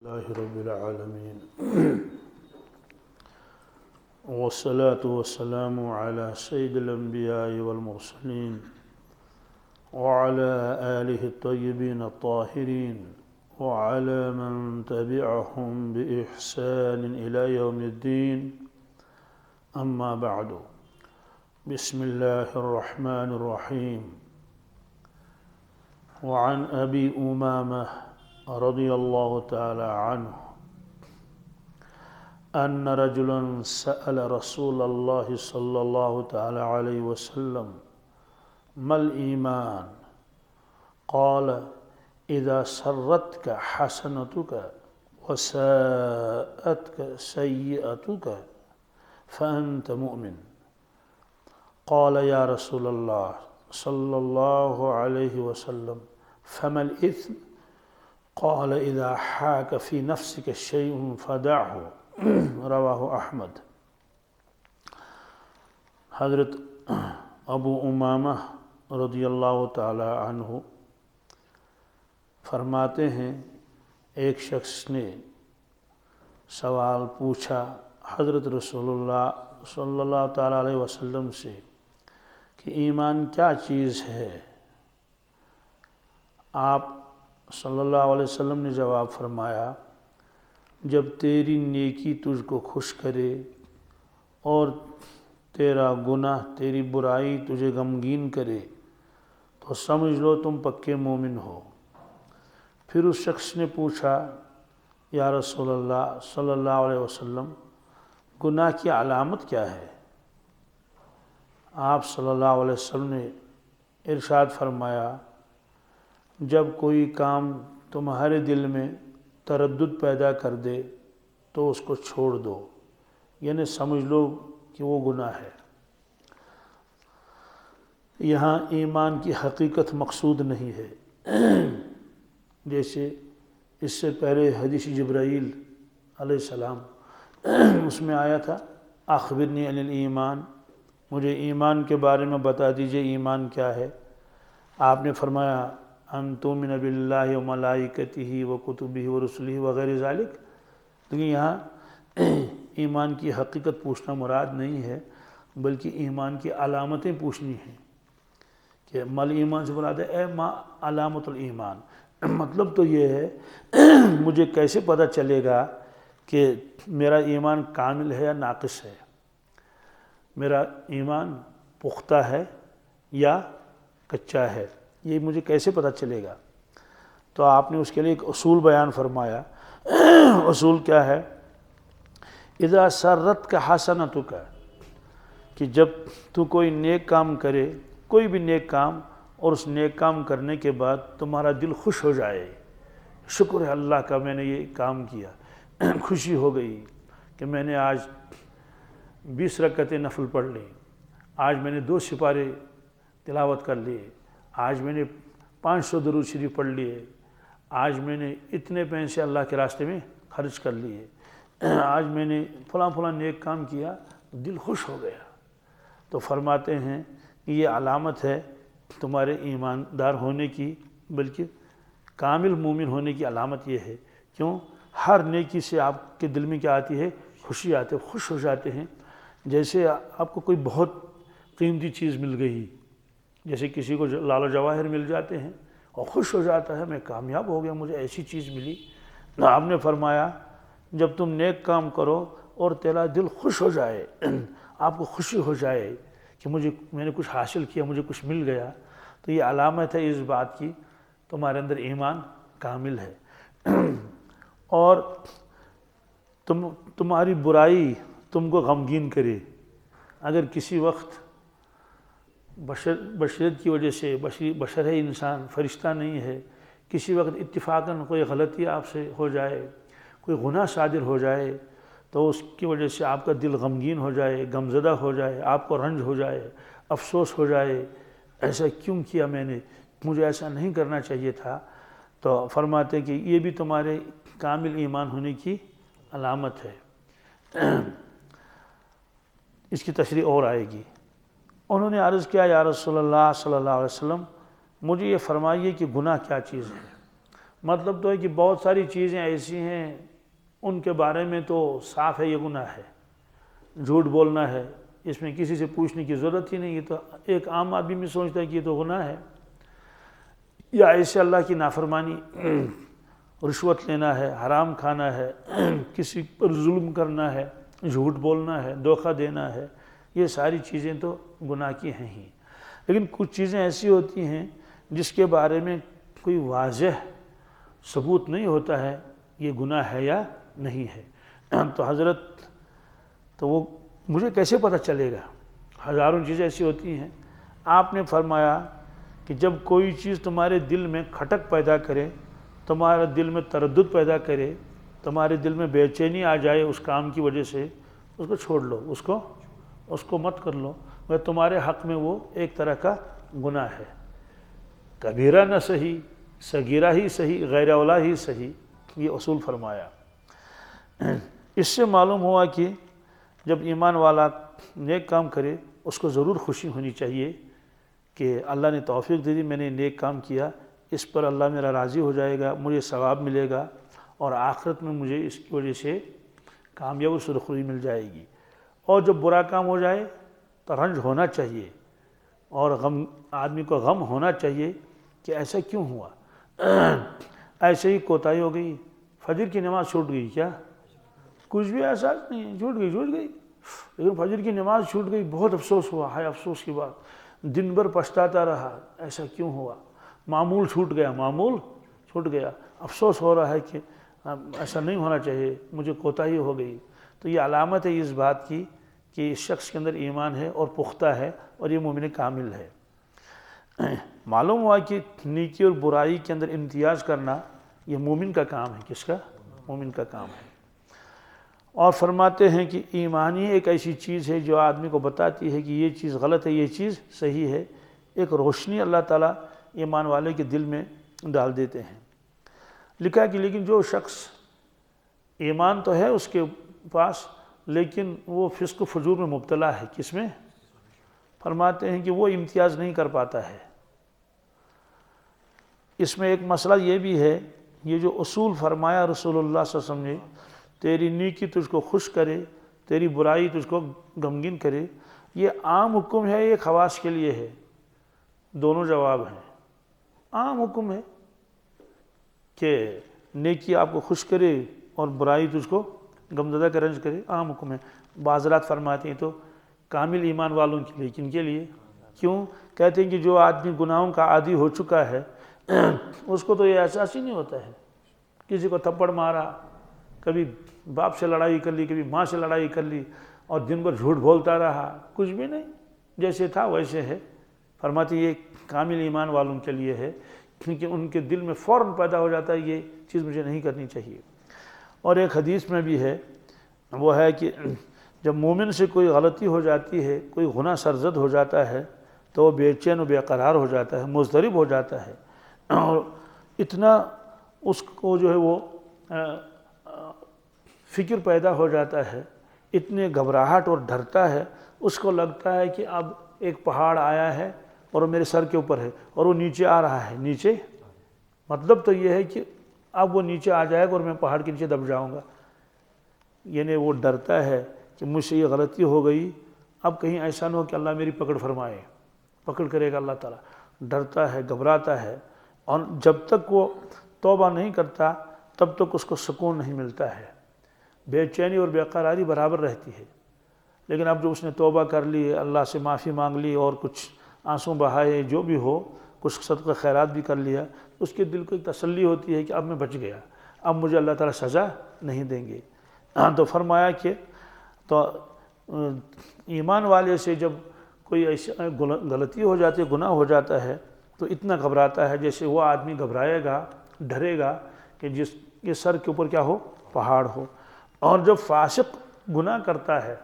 لله رب العالمين والصلاة والسلام على سيد الأنبياء والمرسلين وعلى آله الطيبين الطاهرين وعلى من تبعهم بإحسان إلى يوم الدين أما بعد بسم الله الرحمن الرحيم وعن أبي أمامة رضي الله تعالى عنه أن رجلا سأل رسول الله صلى الله تعالى عليه وسلم ما الإيمان؟ قال إذا سرتك حسنتك وساءتك سيئتك فأنت مؤمن. قال يا رسول الله صلى الله عليه وسلم فما الإثم؟ قال إذا حاك في نفسك شيء فدعه. رواہ احمد۔ حضرت ابو امامہ رضی اللہ تعالی عنہ فرماتے ہیں ایک شخص نے سوال پوچھا حضرت رسول اللہ صلی اللہ تعالی علیہ وسلم سے کہ ایمان کیا چیز ہے؟ آپ صلی اللہ علیہ وسلم نے جواب فرمایا جب تیری نیکی تجھ کو خوش کرے اور تیرا گناہ تیری برائی تجھے غمگین کرے تو سمجھ لو تم پکے مومن ہو۔ پھر اس شخص نے پوچھا یا رسول اللہ صلی اللہ علیہ وسلم گناہ کی علامت کیا ہے؟ آپ صلی اللہ علیہ وسلم نے ارشاد فرمایا جب کوئی کام تمہارے دل میں تردد پیدا کر دے تو اس کو چھوڑ دو، یعنی سمجھ لو کہ وہ گناہ ہے۔ یہاں ایمان کی حقیقت مقصود نہیں ہے، جیسے اس سے پہلے حدیث جبرائیل علیہ السلام اس میں آیا تھا اخبرنی عن الایمان، مجھے ایمان کے بارے میں بتا دیجئے ایمان کیا ہے۔ آپ نے فرمایا ان تؤمن باللہ وملائکتہ وکتبہ ورسلہ وغیر ذالک، لیکن یہاں ایمان کی حقیقت پوچھنا مراد نہیں ہے بلکہ ایمان کی علامتیں پوچھنی ہیں کہ مل ایمان سے مراد ہے اے ما علامت الایمان، مطلب تو یہ ہے مجھے کیسے پتہ چلے گا کہ میرا ایمان کامل ہے یا ناقص ہے، میرا ایمان پختہ ہے یا کچا ہے، یہ مجھے کیسے پتہ چلے گا؟ تو آپ نے اس کے لیے ایک اصول بیان فرمایا۔ اصول کیا ہے؟ اذا سرتک حسنتک، کہ جب تو کوئی نیک کام کرے، کوئی بھی نیک کام، اور اس نیک کام کرنے کے بعد تمہارا دل خوش ہو جائے، شکر ہے اللہ کا میں نے یہ کام کیا، خوشی ہو گئی کہ میں نے آج 20 رکعتیں نفل پڑھ لی، آج میں نے 2 سپارے تلاوت کر لیے، آج میں نے 500 درود شریف پڑھ لیے، آج میں نے اتنے پیسے اللہ کے راستے میں خرچ کر لیے، آج میں نے فلاں فلاں نیک کام کیا، دل خوش ہو گیا۔ تو فرماتے ہیں کہ یہ علامت ہے تمہارے ایماندار ہونے کی، بلکہ کامل مومن ہونے کی علامت یہ ہے۔ کیوں؟ ہر نیکی سے آپ کے دل میں کیا آتی ہے؟ خوشی آتی ہے، خوش ہو جاتے ہیں۔ جیسے آپ کو کوئی بہت قیمتی چیز مل گئی، جیسے کسی کو لال و جواہر مل جاتے ہیں اور خوش ہو جاتا ہے میں کامیاب ہو گیا، مجھے ایسی چیز ملی۔ آپ نے فرمایا جب تم نیک کام کرو اور تیرا دل خوش ہو جائے، آپ کو خوشی ہو جائے کہ میں نے کچھ حاصل کیا، مجھے کچھ مل گیا، تو یہ علامت ہے اس بات کی تمہارے اندر ایمان کامل ہے۔ اور تمہاری برائی تم کو غمگین کرے، اگر کسی وقت بشریت کی وجہ سے، بشر ہے انسان، فرشتہ نہیں ہے، کسی وقت اتفاقاً کوئی غلطی آپ سے ہو جائے، کوئی گناہ صادر ہو جائے، تو اس کی وجہ سے آپ کا دل غمگین ہو جائے، غمزدہ ہو جائے، آپ کو رنج ہو جائے، افسوس ہو جائے، ایسا کیوں کیا میں نے، مجھے ایسا نہیں کرنا چاہیے تھا، تو فرماتے ہیں کہ یہ بھی تمہارے کامل ایمان ہونے کی علامت ہے۔ اس کی تشریح اور آئے گی۔ انہوں نے عرض کیا یا رسول اللہ صلی اللہ علیہ وسلم مجھے یہ فرمائیے کہ گناہ کیا چیز ہے؟ مطلب تو ہے کہ بہت ساری چیزیں ایسی ہیں ان کے بارے میں تو صاف ہے یہ گناہ ہے. جھوٹ بولنا ہے، اس میں کسی سے پوچھنے کی ضرورت ہی نہیں، یہ تو ایک عام آدمی بھی سوچتا ہے کہ یہ تو گناہ ہے. یا ایسے اللہ کی نافرمانی، رشوت لینا ہے، حرام کھانا ہے، کسی پر ظلم کرنا ہے، جھوٹ بولنا ہے، دھوکہ دینا ہے، یہ ساری چیزیں تو گناہ کی ہیں ہی. لیکن کچھ چیزیں ایسی ہوتی ہیں جس کے بارے میں کوئی واضح ثبوت نہیں ہوتا ہے یہ گناہ ہے یا نہیں ہے. تو حضرت تو وہ مجھے کیسے پتہ چلے گا؟ ہزاروں چیزیں ایسی ہوتی ہیں. آپ نے فرمایا کہ جب کوئی چیز تمہارے دل میں کھٹک پیدا کرے، تمہارے دل میں تردد پیدا کرے، تمہارے دل میں بے چینی آ جائے اس کام کی وجہ سے، اس کو چھوڑ لو، اس کو مت کر لو. وہ تمہارے حق میں وہ ایک طرح کا گناہ ہے. کبیرہ نہ صحیح، صغیرہ ہی صحیح، غیر اولا ہی صحیح، یہ اصول فرمایا. اس سے معلوم ہوا کہ جب ایمان والا نیک کام کرے اس کو ضرور خوشی ہونی چاہیے کہ اللہ نے توفیق دے دی، میں نے نیک کام کیا، اس پر اللہ میرا راضی ہو جائے گا، مجھے ثواب ملے گا اور آخرت میں مجھے اس کی وجہ سے کامیاب و سرخروی مل جائے گی. اور جب برا کام ہو جائے تو رنج ہونا چاہیے اور غم، آدمی کو غم ہونا چاہیے کہ ایسا کیوں ہوا. ایسے ہی کوتاہی ہو گئی، فجر کی نماز چھوٹ گئی، کیا کچھ بھی احساس نہیں ہے، چھوٹ گئی، لیکن فجر کی نماز چھوٹ گئی، بہت افسوس ہوا، ہائے افسوس کی بات، دن بھر پچھتاتا رہا، ایسا کیوں ہوا. معمول چھوٹ گیا، افسوس ہو رہا ہے کہ ایسا نہیں ہونا چاہیے، مجھے کوتاہی ہو گئی. تو یہ علامت ہے اس بات کی کہ اس شخص کے اندر ایمان ہے اور پختہ ہے اور یہ مومن کامل ہے. معلوم ہوا کہ نیکی اور برائی کے اندر امتیاز کرنا یہ مومن کا کام ہے. کس کا؟ مومن کا کام ہے. اور فرماتے ہیں کہ ایمان ہی ایک ایسی چیز ہے جو آدمی کو بتاتی ہے کہ یہ چیز غلط ہے، یہ چیز صحیح ہے. ایک روشنی اللہ تعالیٰ ایمان والے کے دل میں ڈال دیتے ہیں. لکھا کہ لیکن جو شخص ایمان تو ہے اس کے پاس لیکن وہ فسق و فجور میں مبتلا ہے. کس میں؟ فرماتے ہیں کہ وہ امتیاز نہیں کر پاتا ہے. اس میں ایک مسئلہ یہ بھی ہے، یہ جو اصول فرمایا رسول اللہ صلی اللہ علیہ وسلم نے، تیری نیکی تجھ کو خوش کرے، تیری برائی تجھ کو غمگین کرے، یہ عام حکم ہے، یہ خواص کے لیے ہے. دونوں جواب ہیں. عام حکم ہے کہ نیکی آپ کو خوش کرے اور برائی تجھ کو غمزدہ کا رنج کرے، عام حکم ہے. بعضرات فرماتے ہیں تو کامل ایمان والوں کے لیے. کن کے لیے؟ کیوں؟ کہتے ہیں کہ جو آدمی گناہوں کا عادی ہو چکا ہے اس کو تو یہ احساس ہی نہیں ہوتا ہے. کسی کو تھپڑ مارا، کبھی باپ سے لڑائی کر لی، کبھی ماں سے لڑائی کر لی اور دن بھر جھوٹ بولتا رہا، کچھ بھی نہیں، جیسے تھا ویسے ہے. فرماتے یہ کامل ایمان والوں کے لیے ہے کیونکہ ان کے دل میں فوراً پیدا ہو جاتا ہے یہ چیز مجھے نہیں کرنی چاہیے. اور ایک حدیث میں بھی ہے، وہ ہے کہ جب مومن سے کوئی غلطی ہو جاتی ہے، کوئی گناہ سرزد ہو جاتا ہے تو وہ بے چین و بے قرار ہو جاتا ہے، مضطرب ہو جاتا ہے اور اتنا اس کو جو ہے وہ فکر پیدا ہو جاتا ہے، اتنے گھبراہٹ اور ڈرتا ہے، اس کو لگتا ہے کہ اب ایک پہاڑ آیا ہے اور وہ میرے سر کے اوپر ہے اور وہ نیچے آ رہا ہے. نیچے مطلب تو یہ ہے کہ اب وہ نیچے آ جائے گا اور میں پہاڑ کے نیچے دب جاؤں گا. یعنی وہ ڈرتا ہے کہ مجھ سے یہ غلطی ہو گئی، اب کہیں ایسا نہ ہو کہ اللہ میری پکڑ فرمائے، پکڑ کرے گا اللہ تعالیٰ. ڈرتا ہے، گھبراتا ہے اور جب تک وہ توبہ نہیں کرتا تب تک اس کو سکون نہیں ملتا ہے، بے چینی اور بے قراری برابر رہتی ہے. لیکن اب جو اس نے توبہ کر لی، اللہ سے معافی مانگ لی اور کچھ آنسو بہائے، جو بھی ہو، کچھ صدقہ خیرات بھی کر لیا، اس کے دل کو ایک تسلی ہوتی ہے کہ اب میں بچ گیا، اب مجھے اللہ تعالیٰ سزا نہیں دیں گے. تو فرمایا کہ تو ایمان والے سے جب کوئی ایسی غلطی ہو جاتی ہے، گناہ ہو جاتا ہے تو اتنا گھبراتا ہے جیسے وہ آدمی گھبرائے گا، ڈرے گا کہ جس کے سر کے اوپر کیا ہو؟ پہاڑ ہو. اور جب فاسق گناہ کرتا ہے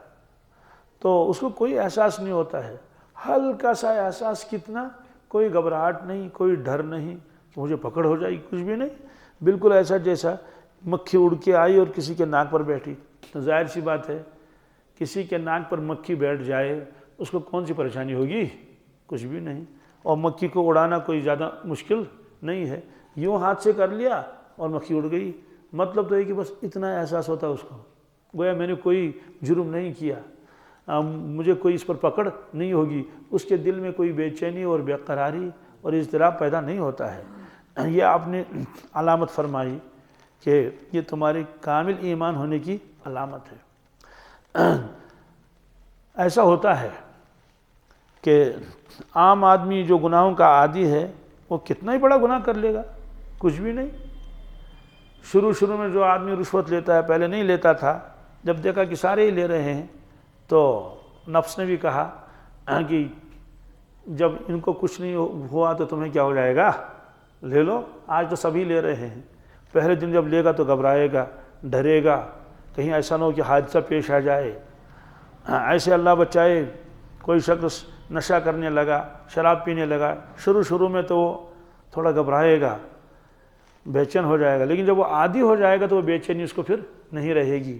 تو اس کو کوئی احساس نہیں ہوتا ہے، ہلکا سا احساس، کتنا، کوئی گھبراہٹ نہیں، کوئی ڈر نہیں کہ مجھے پکڑ ہو جائے گی، کچھ بھی نہیں. بالکل ایسا جیسا مکھی اڑ کے آئی اور کسی کے ناک پر بیٹھی. تو ظاہر سی بات ہے کسی کے ناک پر مکھی بیٹھ جائے اس کو کون سی پریشانی ہوگی؟ کچھ بھی نہیں. اور مکھی کو اڑانا کوئی زیادہ مشکل نہیں ہے. یوں ہاتھ سے کر لیا اور مکھی اڑ گئی. مطلب تو یہ کہ بس اتنا احساس ہوتا ہے اس کو، گویا میں نے کوئی جرم نہیں کیا، مجھے کوئی اس پر پکڑ نہیں ہوگی. اس کے دل میں کوئی بے چینی اور بے قراری اور اضطراب پیدا نہیں ہوتا ہے. یہ آپ نے علامت فرمائی کہ یہ تمہاری کامل ایمان ہونے کی علامت ہے. ایسا ہوتا ہے کہ عام آدمی جو گناہوں کا عادی ہے وہ کتنا ہی بڑا گناہ کر لے گا، کچھ بھی نہیں. شروع میں جو آدمی رشوت لیتا ہے، پہلے نہیں لیتا تھا، جب دیکھا کہ سارے ہی لے رہے ہیں تو نفس نے بھی کہا کہ جب ان کو کچھ نہیں ہوا تو تمہیں کیا ہو جائے گا، لے لو. آج تو سبھی لے رہے ہیں، پہلے دن جب لے گا تو گھبرائے گا، ڈرے گا، کہیں ایسا نہ ہو کہ حادثہ پیش آ جائے. ایسے اللہ بچائے کوئی شخص نشہ کرنے لگا، شراب پینے لگا، شروع میں تو وہ تھوڑا گھبرائے گا، بے چین ہو جائے گا، لیکن جب وہ عادی ہو جائے گا تو وہ بے چینی اس کو پھر نہیں رہے گی،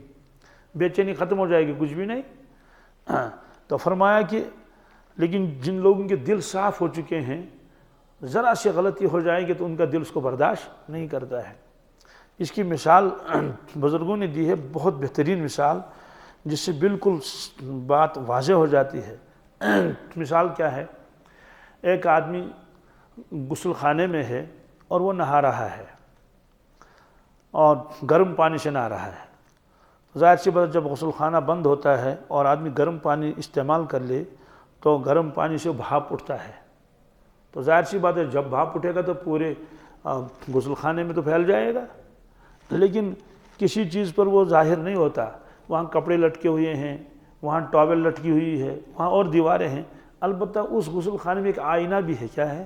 بے چینی ختم ہو جائے گی، کچھ بھی نہیں. تو فرمایا کہ لیکن جن لوگوں کے دل صاف ہو چکے ہیں، ذرا سی غلطی ہو جائے گی تو ان کا دل اس کو برداشت نہیں کرتا ہے. اس کی مثال بزرگوں نے دی ہے، بہت بہترین مثال، جس سے بالکل بات واضح ہو جاتی ہے. مثال کیا ہے؟ ایک آدمی غسل خانے میں ہے اور وہ نہا رہا ہے اور گرم پانی سے نہا رہا ہے. ظاہر سی بات، جب غسل خانہ بند ہوتا ہے اور آدمی گرم پانی استعمال کر لے تو گرم پانی سے بھاپ اٹھتا ہے. تو ظاہر سی بات ہے، جب بھاپ اٹھے گا تو پورے غسل خانے میں تو پھیل جائے گا، لیکن کسی چیز پر وہ ظاہر نہیں ہوتا. وہاں کپڑے لٹکے ہوئے ہیں، وہاں ٹاول لٹکی ہوئی ہے، وہاں اور دیواریں ہیں. البتہ اس غسل خانے میں ایک آئینہ بھی ہے. کیا ہے؟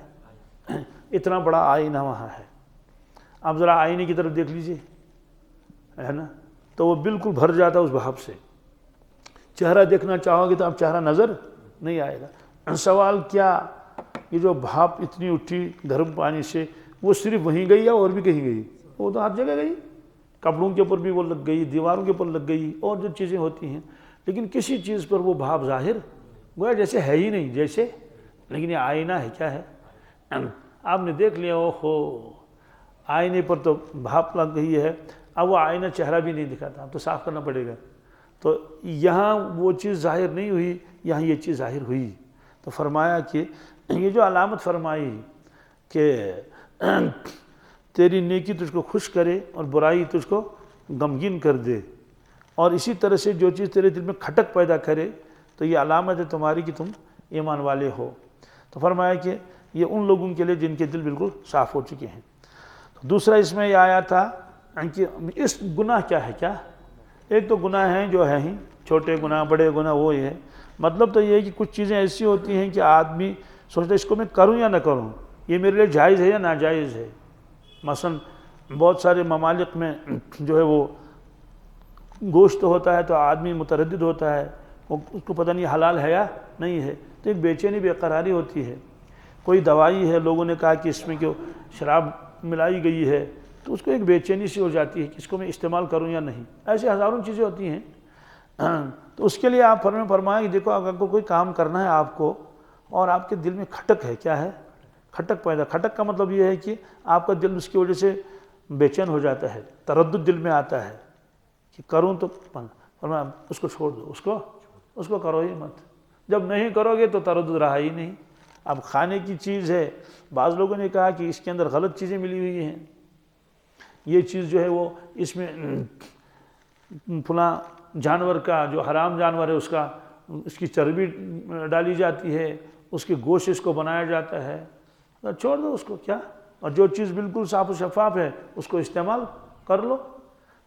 اتنا بڑا آئینہ وہاں ہے. آپ ذرا آئینے کی طرف دیکھ لیجئے، ہے نا، تو وہ بالکل بھر جاتا ہے اس بھاپ سے. چہرہ دیکھنا چاہو گے تو آپ چہرہ نظر نہیں آئے گا. سوال کیا، یہ جو بھاپ اتنی اٹھی گرم پانی سے، وہ صرف وہیں گئی یا اور بھی کہیں گئی؟ وہ تو ہر جگہ گئی، کپڑوں کے اوپر بھی وہ لگ گئی، دیواروں کے اوپر لگ گئی، اور جو چیزیں ہوتی ہیں، لیکن کسی چیز پر وہ بھاپ ظاہر گویا جیسے ہے ہی نہیں جیسے. لیکن یہ آئینہ ہے. کیا ہے؟ آپ نے دیکھ لیا، اوہو آئینے پر تو بھاپ لگ گئی ہے، اب وہ آئینہ چہرہ بھی نہیں دکھاتا، اب تو صاف کرنا پڑے گا. تو یہاں وہ چیز ظاہر نہیں ہوئی، یہاں یہ چیز ظاہر ہوئی. تو فرمایا کہ یہ جو علامت فرمائی کہ تیری نیکی تجھ کو خوش کرے اور برائی تجھ کو غمگین کر دے، اور اسی طرح سے جو چیز تیرے دل میں کھٹک پیدا کرے، تو یہ علامت ہے تمہاری کہ تم ایمان والے ہو. تو فرمایا کہ یہ ان لوگوں کے لیے جن کے دل بالکل صاف ہو چکے ہیں. دوسرا اس میں یہ آیا تھا کہ اس گناہ کیا ہے. کیا؟ ایک تو گناہ ہیں جو ہیں ہی، چھوٹے گناہ بڑے گناہ، وہ یہ ہے. مطلب تو یہ ہے کہ کچھ چیزیں ایسی ہوتی ہیں کہ آدمی سوچتا ہے اس کو میں کروں یا نہ کروں، یہ میرے لیے جائز ہے یا ناجائز ہے. مثلا بہت سارے ممالک میں جو ہے وہ گوشت ہوتا ہے تو آدمی متردد ہوتا ہے، اس کو پتہ نہیں حلال ہے یا نہیں ہے، تو ایک بے چینی بے قراری ہوتی ہے. کوئی دوائی ہے، لوگوں نے کہا کہ اس میں کہ شراب ملائی گئی ہے، تو اس کو ایک بے چینی سی ہو جاتی ہے کہ اس کو میں استعمال کروں یا نہیں. ایسے ہزاروں چیزیں ہوتی ہیں. تو اس کے لیے آپ فرمائیں کہ دیکھو، اگر کوئی کام کرنا ہے آپ کو اور آپ کے دل میں کھٹک ہے. کیا ہے؟ کھٹک پیدا. کھٹک کا مطلب یہ ہے کہ آپ کا دل اس کی وجہ سے بے چین ہو جاتا ہے، تردد دل میں آتا ہے کہ کروں تو فرمایا اس کو چھوڑ دو، اس کو کرو ہی مت. جب نہیں کرو گے تو تردد رہا ہی نہیں. اب کھانے کی چیز ہے، بعض لوگوں نے کہا کہ اس کے اندر غلط چیزیں ملی ہوئی ہیں، یہ چیز جو ہے وہ اس میں فلاں جانور کا جو حرام جانور ہے اس کی چربی ڈالی جاتی ہے، اس کے گوشت اس کو بنایا جاتا ہے، چھوڑ دو اس کو. کیا؟ اور جو چیز بالکل صاف و شفاف ہے اس کو استعمال کر لو.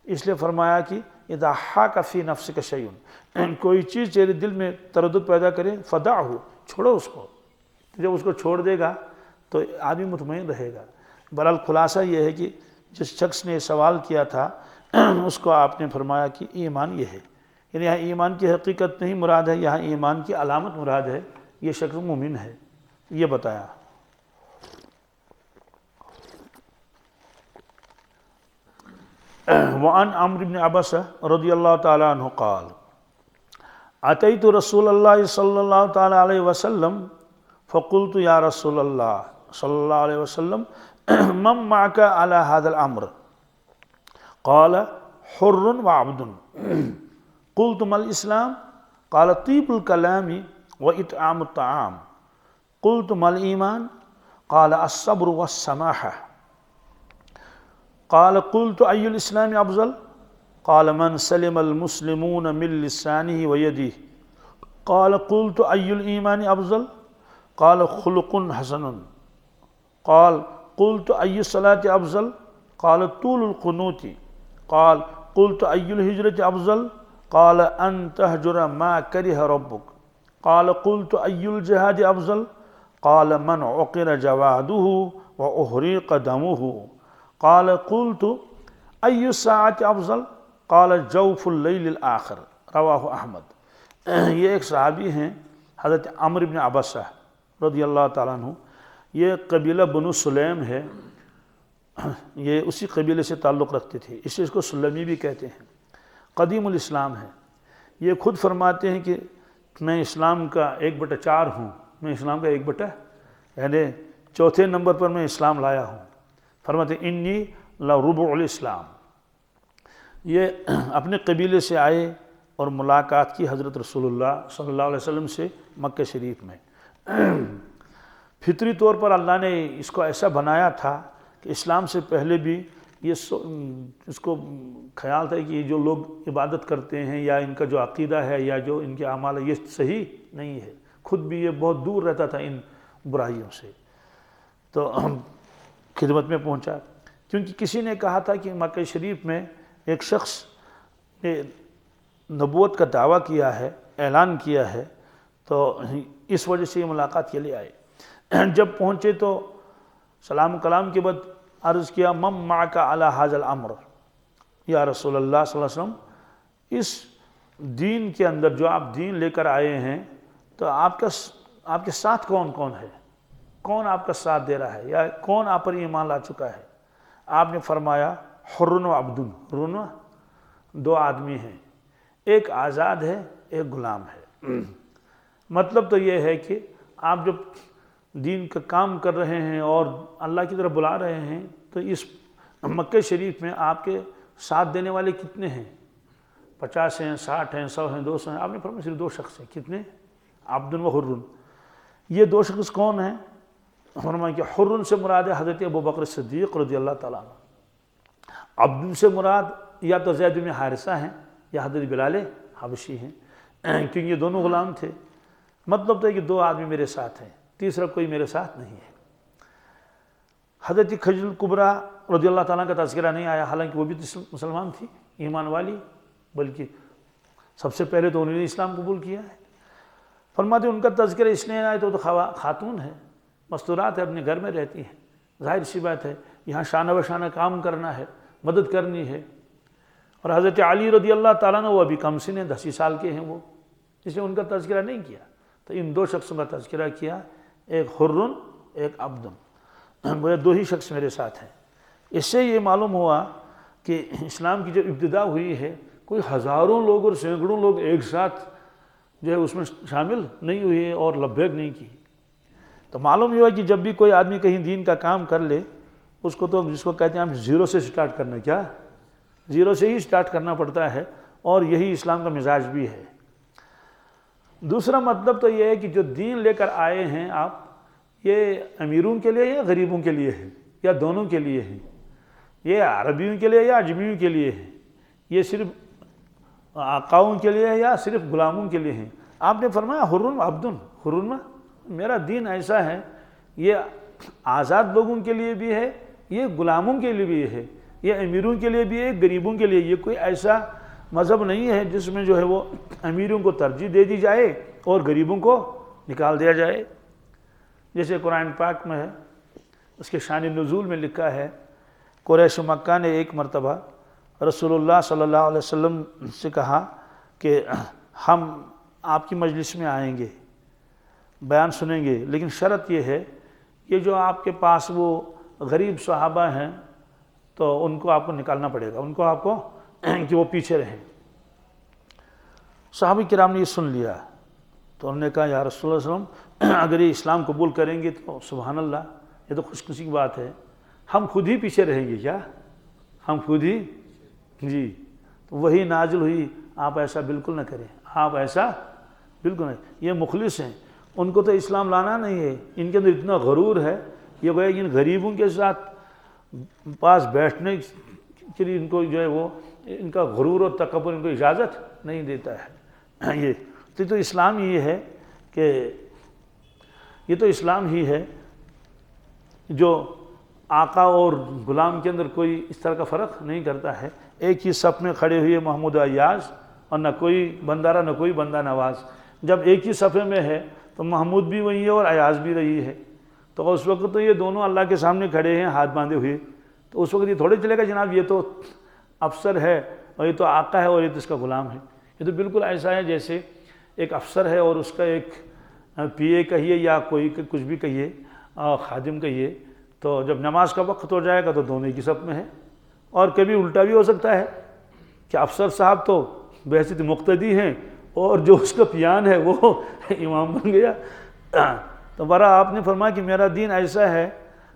اس لیے فرمایا کہ اذا حاک فی نفسک شیء، کوئی چیز تیرے دل میں تردد پیدا کرے، فدعہ، چھوڑو اس کو. جب اس کو چھوڑ دے گا تو آدمی مطمئن رہے گا. بہرحال خلاصہ یہ ہے کہ جس شخص نے سوال کیا تھا اس کو آپ نے فرمایا کہ ایمان یہ ہے. یعنی یہاں ایمان کی حقیقت نہیں مراد ہے، یہاں ایمان کی علامت مراد ہے. یہ شخص مومن ہے، یہ بتایا. وعن عمرو بن عبسہ رضی اللہ تعالی عنہ قال اتیت رسول اللہ صلی اللہ تعالی علیہ وسلم فقلت یا رسول اللہ صلی اللہ علیہ وسلم من معك على هذا الأمر قال حر وعبد قلت ما الإسلام قال طيب الكلام وإطعام الطعام قلت ما الإيمان قال الصبر والسماحة قال قلت أي الإسلام أفضل قال من سلم المسلمون من لسانه ويده قال قلت أي الإيمان أفضل قال خلق حسن قال قلت أي الصلاة أفضل قال طول القنوت قال قلت أي الهجرة أفضل قال أن تهجر ما كره ربك قال قلت أي الجهاد أفضل قال من عقر جواده وأحرق دمه قال قلت أي الساعة أفضل قال جوف الليل الآخر رواہ احمد۔ یہ ایک صحابی ہیں حضرت عمرو بن عبسہ رضی اللہ تعالیٰ عنہ، یہ قبیلہ بنو سلیم ہے، یہ اسی قبیلے سے تعلق رکھتے تھے، اس کو سلمی بھی کہتے ہیں، قدیم الاسلام ہے۔ یہ خود فرماتے ہیں کہ میں اسلام کا 1/4 ہوں، میں اسلام کا 1/، یعنی چوتھے نمبر پر میں اسلام لایا ہوں۔ فرماتے ہیں انی لربع الاسلام۔ یہ اپنے قبیلے سے آئے اور ملاقات کی حضرت رسول اللہ صلی اللہ علیہ وسلم سے مکہ شریف میں۔ فطری طور پر اللہ نے اس کو ایسا بنایا تھا کہ اسلام سے پہلے بھی یہ اس کو خیال تھا کہ یہ جو لوگ عبادت کرتے ہیں یا ان کا جو عقیدہ ہے یا جو ان کے اعمال ہے یہ صحیح نہیں ہے، خود بھی یہ بہت دور رہتا تھا ان برائیوں سے، تو خدمت میں پہنچا، کیونکہ کسی نے کہا تھا کہ مکہ شریف میں ایک شخص نے نبوت کا دعویٰ کیا ہے، اعلان کیا ہے، تو اس وجہ سے یہ ملاقات کے لیے آئے۔ جب پہنچے تو سلام کلام کے بعد عرض کیا من معک علی ھذا الامر، یا رسول اللہ صلی اللہ علیہ وسلم اس دین کے اندر جو آپ دین لے کر آئے ہیں تو آپ کے ساتھ کون کون ہے، کون آپ کا ساتھ دے رہا ہے یا کون آپ پر ایمان لا چکا ہے؟ آپ نے فرمایا حر و عبد، حر، 2 آدمی ہیں، ایک آزاد ہے ایک غلام ہے۔ مطلب تو یہ ہے کہ آپ جب دین کا کام کر رہے ہیں اور اللہ کی طرف بلا رہے ہیں تو اس مکہ شریف میں آپ کے ساتھ دینے والے کتنے ہیں؟ 50 ہیں، 60 ہیں، 100 ہیں، 200 ہیں؟ آپ نے فرمایا صرف 2 شخص ہیں۔ کتنے؟ عبد و حر۔ یہ 2 شخص کون ہیں؟ فرمایا کہ حر سے مراد ہے حضرت ابوبکر صدیق رضی اللہ تعالیٰ عنہ، عبد سے مراد یا تو زید بن حارثہ ہیں یا حضرت بلال حبشی ہیں، کیونکہ یہ دونوں غلام تھے۔ مطلب تو ہے کہ 2 آدمی میرے ساتھ ہیں، تیسرا کوئی میرے ساتھ نہیں ہے۔ حضرت خدیجہ کبریٰ رضی اللہ تعالیٰ کا تذکرہ نہیں آیا، حالانکہ وہ بھی مسلمان تھی، ایمان والی، بلکہ سب سے پہلے تو انہوں نے اسلام قبول کیا ہے۔ فرماتے ان کا تذکرہ اس لیے آیا تو خاتون ہے، مستورات ہے، اپنے گھر میں رہتی ہیں، ظاہر سی بات ہے یہاں شانہ بشانہ کام کرنا ہے، مدد کرنی ہے۔ اور حضرت علی رضی اللہ تعالیٰ نے وہ ابھی کم سن ہیں، 10 سال کے ہیں وہ، اس لیے ان کا تذکرہ نہیں کیا، تو ان 2 شخصوں کا تذکرہ کیا، ایک حرن ایک عبدن، وہ 2 ہی شخص میرے ساتھ ہیں۔ اس سے یہ معلوم ہوا کہ اسلام کی جب ابتدا ہوئی ہے کوئی ہزاروں لوگ اور سینکڑوں لوگ ایک ساتھ جو ہے اس میں شامل نہیں ہوئے اور لبیک نہیں کی، تو معلوم یہ ہوا کہ جب بھی کوئی آدمی کہیں دین کا کام کر لے اس کو تو جس کو کہتے ہیں ہم 0 سے سٹارٹ کرنا، کیا 0 سے ہی سٹارٹ کرنا پڑتا ہے، اور یہی اسلام کا مزاج بھی ہے۔ دوسرا مطلب تو یہ ہے کہ جو دین لے کر آئے ہیں آپ، یہ امیروں کے لیے یا غریبوں کے لیے ہے یا دونوں کے لیے ہے، یہ عربیوں کے لیے یا عجمیوں کے لیے ہے، یہ صرف آقاؤں کے لیے ہے یا صرف غلاموں کے لیے ہے؟ آپ نے فرمایا حرن عبدن، حرن میرا دین ایسا ہے، یہ آزاد لوگوں کے لیے بھی ہے، یہ غلاموں کے لیے بھی ہے، یہ امیروں کے لیے بھی ہے، غریبوں کے لیے۔ یہ کوئی ایسا مذہب نہیں ہے جس میں جو ہے وہ امیروں کو ترجیح دے دی جائے اور غریبوں کو نکال دیا جائے۔ جیسے قرآن پاک میں ہے، اس کے شان نزول میں لکھا ہے، قریش مکہ نے ایک مرتبہ رسول اللہ صلی اللہ علیہ وسلم سے کہا کہ ہم آپ کی مجلس میں آئیں گے، بیان سنیں گے، لیکن شرط یہ ہے کہ جو آپ کے پاس وہ غریب صحابہ ہیں تو ان کو آپ کو نکالنا پڑے گا، ان کو آپ کو کہ وہ پیچھے رہیں۔ صحابہ کرام نے یہ سن لیا تو انہوں نے کہا یا رسول اللہ صلی اللہ علیہ وسلم اگر یہ اسلام قبول کریں گے تو سبحان اللہ، یہ تو خوش خوشی کی بات ہے، ہم خود ہی پیچھے رہیں گے کیا؟ ہم خود ہی جی تو وہی نازل ہوئی آپ ایسا بالکل نہ کریں، آپ ایسا بالکل نہیں. یہ مخلص ہیں، ان کو تو اسلام لانا نہیں ہے، ان کے اندر اتنا غرور ہے، یہ گویا کہ ان غریبوں کے ساتھ پاس بیٹھنے کے لیے ان کو جو ہے وہ ان کا غرور اور تکبر ان کو اجازت نہیں دیتا ہے. یہ تو اسلام یہ ہے کہ یہ تو اسلام ہی ہے جو آقا اور غلام کے اندر کوئی اس طرح کا فرق نہیں کرتا ہے. ایک ہی صف میں کھڑے ہوئے محمود و ایاز، اور نہ کوئی بندارہ نہ کوئی بندہ نواز. جب ایک ہی صفحے میں ہے تو محمود بھی وہی ہے اور ایاز بھی رہی ہے، تو اس وقت تو یہ دونوں اللہ کے سامنے کھڑے ہیں ہاتھ باندھے ہوئے، تو اس وقت یہ تھوڑے چلے گا جناب یہ تو افسر ہے اور یہ تو آقا ہے اور یہ تو اس کا غلام ہے. یہ تو بالکل ایسا ہے جیسے ایک افسر ہے اور اس کا ایک پی اے کہیے یا کوئی کچھ بھی کہیے، خادم کہیے، تو جب نماز کا وقت ہو جائے گا تو دونوں ہی کی صف میں ہے. اور کبھی الٹا بھی ہو سکتا ہے کہ افسر صاحب تو بحیثیت مقتدی ہیں اور جو اس کا پیان ہے وہ امام بن گیا. تو برا آپ نے فرمایا کہ میرا دین ایسا ہے،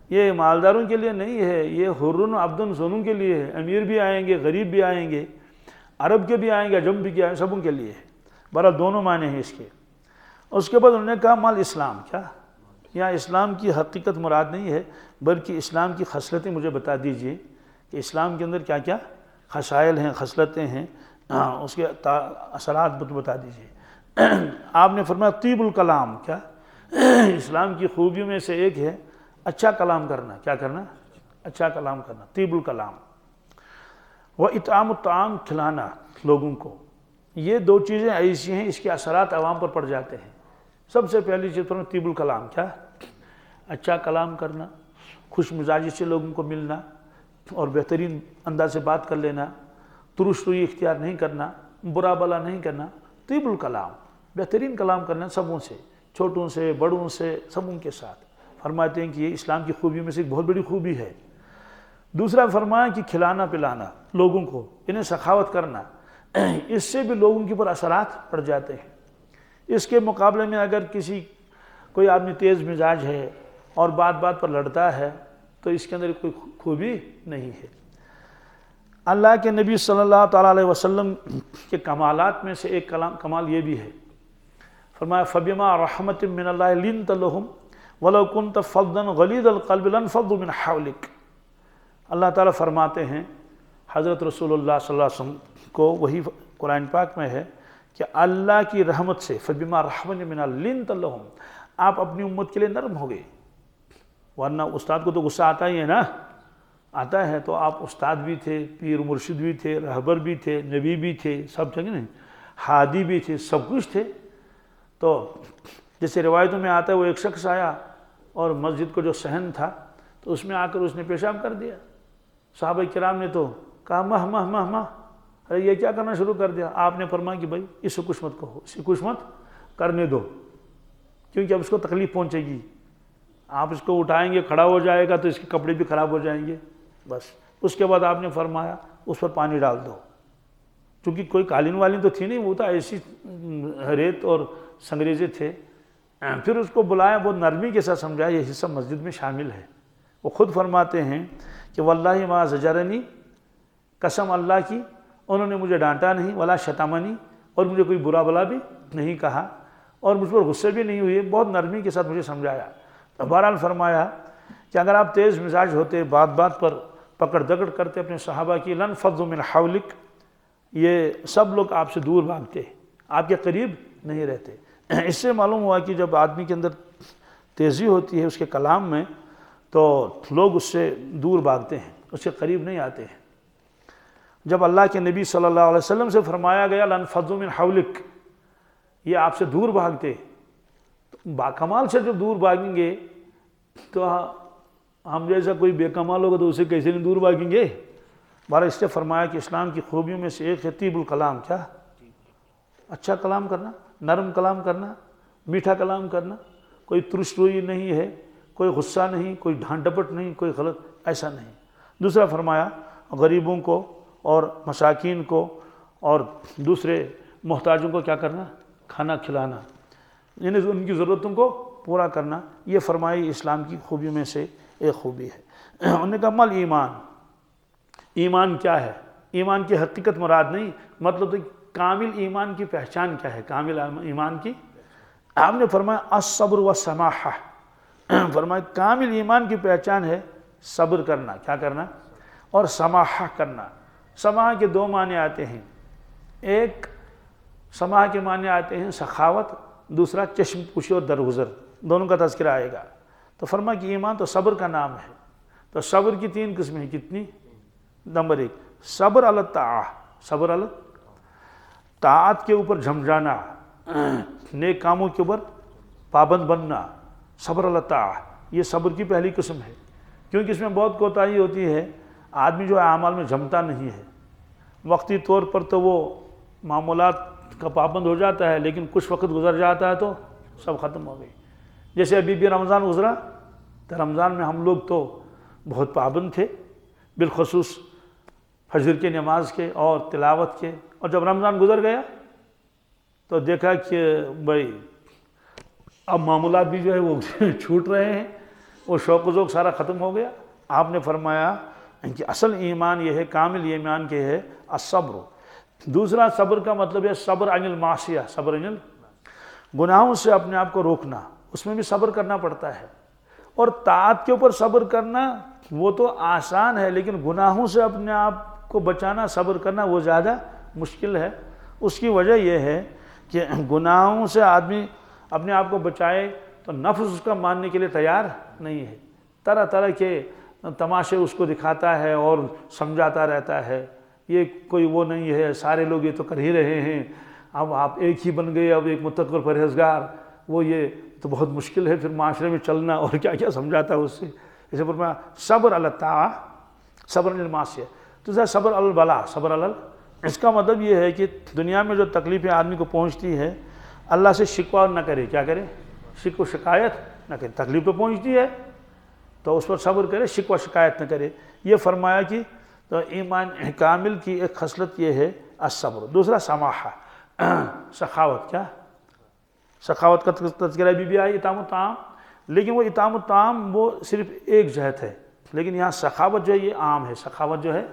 یہ مالداروں کے لیے نہیں ہے، یہ حرن و عبدن سنوں کے لیے ہے. امیر بھی آئیں گے، غریب بھی آئیں گے، عرب کے بھی آئیں گے، عجم بھی آئیں گے، سبوں کے لیے ہے. برا دونوں معنی ہیں اس کے. اس کے بعد انہوں نے کہا مال اسلام. کیا یہاں اسلام کی حقیقت مراد نہیں ہے بلکہ اسلام کی خصلتیں مجھے بتا دیجئے کہ اسلام کے اندر کیا کیا خصائل ہیں، خصلتیں ہیں، اس کے اثرات بتا دیجئے. آپ نے فرمایا طیب الکلام. کیا اسلام کی خوبیوں میں سے ایک ہے اچھا کلام کرنا. کیا کرنا؟ اچھا کلام کرنا، طیب الکلام. وَإِطْعَامُ الطَّعَامُ، کھلانا لوگوں کو. یہ دو چیزیں ایسی ہیں اس کے اثرات عوام پر پڑ جاتے ہیں. سب سے پہلی چیز پر طیب الکلام. کیا؟ اچھا کلام کرنا، خوش مزاجی سے لوگوں کو ملنا اور بہترین انداز سے بات کر لینا، ترش روی اختیار نہیں کرنا، برا بلا نہیں کرنا. طیب الکلام، بہترین کلام کرنا سبوں سے، چھوٹوں سے بڑوں سے سبوں کے ساتھ. فرماتے ہیں کہ یہ اسلام کی خوبیوں میں سے ایک بہت بڑی خوبی ہے. دوسرا فرمایا کہ کھلانا پلانا لوگوں کو، انہیں سخاوت کرنا، اس سے بھی لوگوں کے اوپر اثرات پڑ جاتے ہیں. اس کے مقابلے میں اگر کوئی آدمی تیز مزاج ہے اور بات بات پر لڑتا ہے تو اس کے اندر کوئی خوبی نہیں ہے. اللہ کے نبی صلی اللہ تعالیٰ علیہ وسلم کے کمالات میں سے ایک کمال یہ بھی ہے. فرمایا فَبِمَا رَحْمَةٍ مِّنَ اللَّهِ لِنْتَ لَهُمْ وَلَوْ كُنْتَ فَضًّا غَلِيظَ الْقَلْبِ لَانفَضُّوا مِنْ حَوْلِكَ. اللہ تعالیٰ فرماتے ہیں حضرت رسول اللہ صلی اللہ علیہ وسلم کو، وہی قرآن پاک میں ہے کہ اللہ کی رحمت سے فَبِمَا رَحْمَةٍ مِّنَ اللَّهِ لِنْتَ لَهُمْ، آپ اپنی امت کے لیے نرم ہو گئے. ورنہ استاد کو تو غصہ آتا ہی ہے نا، آتا ہے. تو آپ استاد بھی تھے، پیر مرشد بھی تھے، رہبر بھی تھے، نبی بھی تھے، سب تھے نا، ہادی بھی تھے، سب کچھ تھے. تو جیسے روایتوں میں آتا ہے وہ ایک شخص آیا اور مسجد کو جو صحن تھا تو اس میں آ کر اس نے پیشاب کر دیا. صحابہ کرام نے تو کہا مہ مہ مہ مہ، ارے یہ کیا کرنا شروع کر دیا. آپ نے فرمایا کہ بھائی اس کو کچھ مت کہو، اس کو کچھ مت کرنے دو، کیونکہ اب اس کو تکلیف پہنچے گی. آپ اس کو اٹھائیں گے، کھڑا ہو جائے گا تو اس کے کپڑے بھی خراب ہو جائیں گے. بس اس کے بعد آپ نے فرمایا اس پر پانی ڈال دو. چونکہ کوئی قالین والین تو تھی نہیں، وہ تو ایسی ریت اور سنگریزے تھے. پھر اس کو بلایا، بہت نرمی کے ساتھ سمجھایا یہ حصہ مسجد میں شامل ہے. وہ خود فرماتے ہیں کہ واللہ ما زجرنی، قسم اللہ کی انہوں نے مجھے ڈانٹا نہیں، ولا شتمنی، اور مجھے کوئی برا بلا بھی نہیں کہا اور مجھ پر غصے بھی نہیں ہوئے، بہت نرمی کے ساتھ مجھے سمجھایا. تو بہرحال فرمایا کہ اگر آپ تیز مزاج ہوتے، بات بات پر پکڑ دکڑ کرتے اپنے صحابہ کی، لانفضوا من حولک، یہ سب لوگ آپ سے دور بھاگتے، آپ کے قریب نہیں رہتے. اس سے معلوم ہوا کہ جب آدمی کے اندر تیزی ہوتی ہے اس کے کلام میں تو لوگ اس سے دور بھاگتے ہیں، اس کے قریب نہیں آتے ہیں. جب اللہ کے نبی صلی اللہ علیہ وسلم سے فرمایا گیا لانفضوا من حولک، یہ آپ سے دور بھاگتے، باکمال سے جب دور بھاگیں گے تو ہم جیسا کوئی بے کمال ہوگا تو اسے کیسے نہیں دور بھاگیں گے. بارہ اس نے فرمایا کہ اسلام کی خوبیوں میں سے ایک ہے طیب الکلام. کیا؟ اچھا کلام کرنا، نرم کلام کرنا، میٹھا کلام کرنا، کوئی ترش روئی نہیں ہے، کوئی غصہ نہیں، کوئی ڈھانٹ ڈپٹ نہیں، کوئی غلط ایسا نہیں. دوسرا فرمایا غریبوں کو اور مساکین کو اور دوسرے محتاجوں کو کیا کرنا؟ کھانا کھلانا، یعنی ان کی ضرورتوں کو پورا کرنا. یہ فرمائی اسلام کی خوبیوں میں سے ایک خوبی ہے. انہوں نے کہا مل ایمان، ایمان کیا ہے؟ ایمان کی حقیقت مراد نہیں، مطلب تو کامل ایمان کی پہچان کیا ہے، کامل ایمان کی؟ آپ نے فرمایا الصبر والسماحہ، فرمایا کامل ایمان کی پہچان ہے صبر کرنا، کیا کرنا؟ اور سماحہ کرنا۔ سماحہ کے دو معنی آتے ہیں، ایک سماحہ کے معنی آتے ہیں سخاوت، دوسرا چشم پوشی اور درگزر، دونوں کا تذکرہ آئے گا۔ تو فرمایا کہ ایمان تو صبر کا نام ہے۔ تو صبر کی تین قسمیں ہیں، کتنی؟ نمبر ایک صبر علی الطاعہ، صبر علی طاعت کے اوپر جھم جانا، نیک کاموں کے اوپر پابند بننا، صبر علی الطاعہ، یہ صبر کی پہلی قسم ہے۔ کیونکہ اس میں بہت کوتاہی ہوتی ہے، آدمی جو اعمال میں جھمتا نہیں ہے، وقتی طور پر تو وہ معمولات کا پابند ہو جاتا ہے، لیکن کچھ وقت گزر جاتا ہے تو سب ختم ہو گئی۔ جیسے ابھی بھی رمضان گزرا، تو رمضان میں ہم لوگ تو بہت پابند تھے، بالخصوص فجر کی نماز کے اور تلاوت کے، اور جب رمضان گزر گیا تو دیکھا کہ بھائی اب معمولات بھی جو ہے وہ چھوٹ رہے ہیں، وہ شوق و ذوق سارا ختم ہو گیا۔ آپ نے فرمایا کہ اصل ایمان یہ ہے، کامل ایمان کے ہے الصبر۔ دوسرا صبر کا مطلب ہے صبر عن المعصیہ، صبر عن گناہوں سے اپنے آپ کو روکنا، اس میں بھی صبر کرنا پڑتا ہے۔ اور طاعت کے اوپر صبر کرنا وہ تو آسان ہے، لیکن گناہوں سے اپنے آپ کو بچانا، صبر کرنا وہ زیادہ مشکل ہے۔ اس کی وجہ یہ ہے کہ گناہوں سے آدمی اپنے آپ کو بچائے تو نفس اس کا ماننے کے لیے تیار نہیں ہے، طرح طرح کے تماشے اس کو دکھاتا ہے اور سمجھاتا رہتا ہے، یہ کوئی وہ نہیں ہے، سارے لوگ یہ تو کر ہی رہے ہیں، اب آپ ایک ہی بن گئے، اب ایک متقی پرہیزگار، وہ یہ تو بہت مشکل ہے پھر معاشرے میں چلنا، اور کیا کیا سمجھاتا ہے اس سے۔ اسے فرمایا صبر علی الطاعہ، صبر علی المعصیہ۔ تو صبر علی البلاء، صبر علی اس کا مطلب یہ ہے کہ دنیا میں جو تکلیفیں آدمی کو پہنچتی ہے، اللہ سے شکوہ نہ کرے، کیا کرے؟ شکوہ شکایت نہ کرے۔ تکلیف تو پہنچتی ہے تو اس پر صبر کرے، شکوہ شکایت نہ کرے۔ یہ فرمایا کہ تو ایمان کامل کی ایک خصلت یہ ہے الصبر۔ دوسرا سماحہ، سخاوت، کیا؟ سخاوت کا تذکرہ بھی آئی، اطعام الطعام، لیکن وہ اطعام الطعام وہ صرف ایک جہت ہے، لیکن یہاں سخاوت جو ہے یہ عام ہے۔ سخاوت جو ہے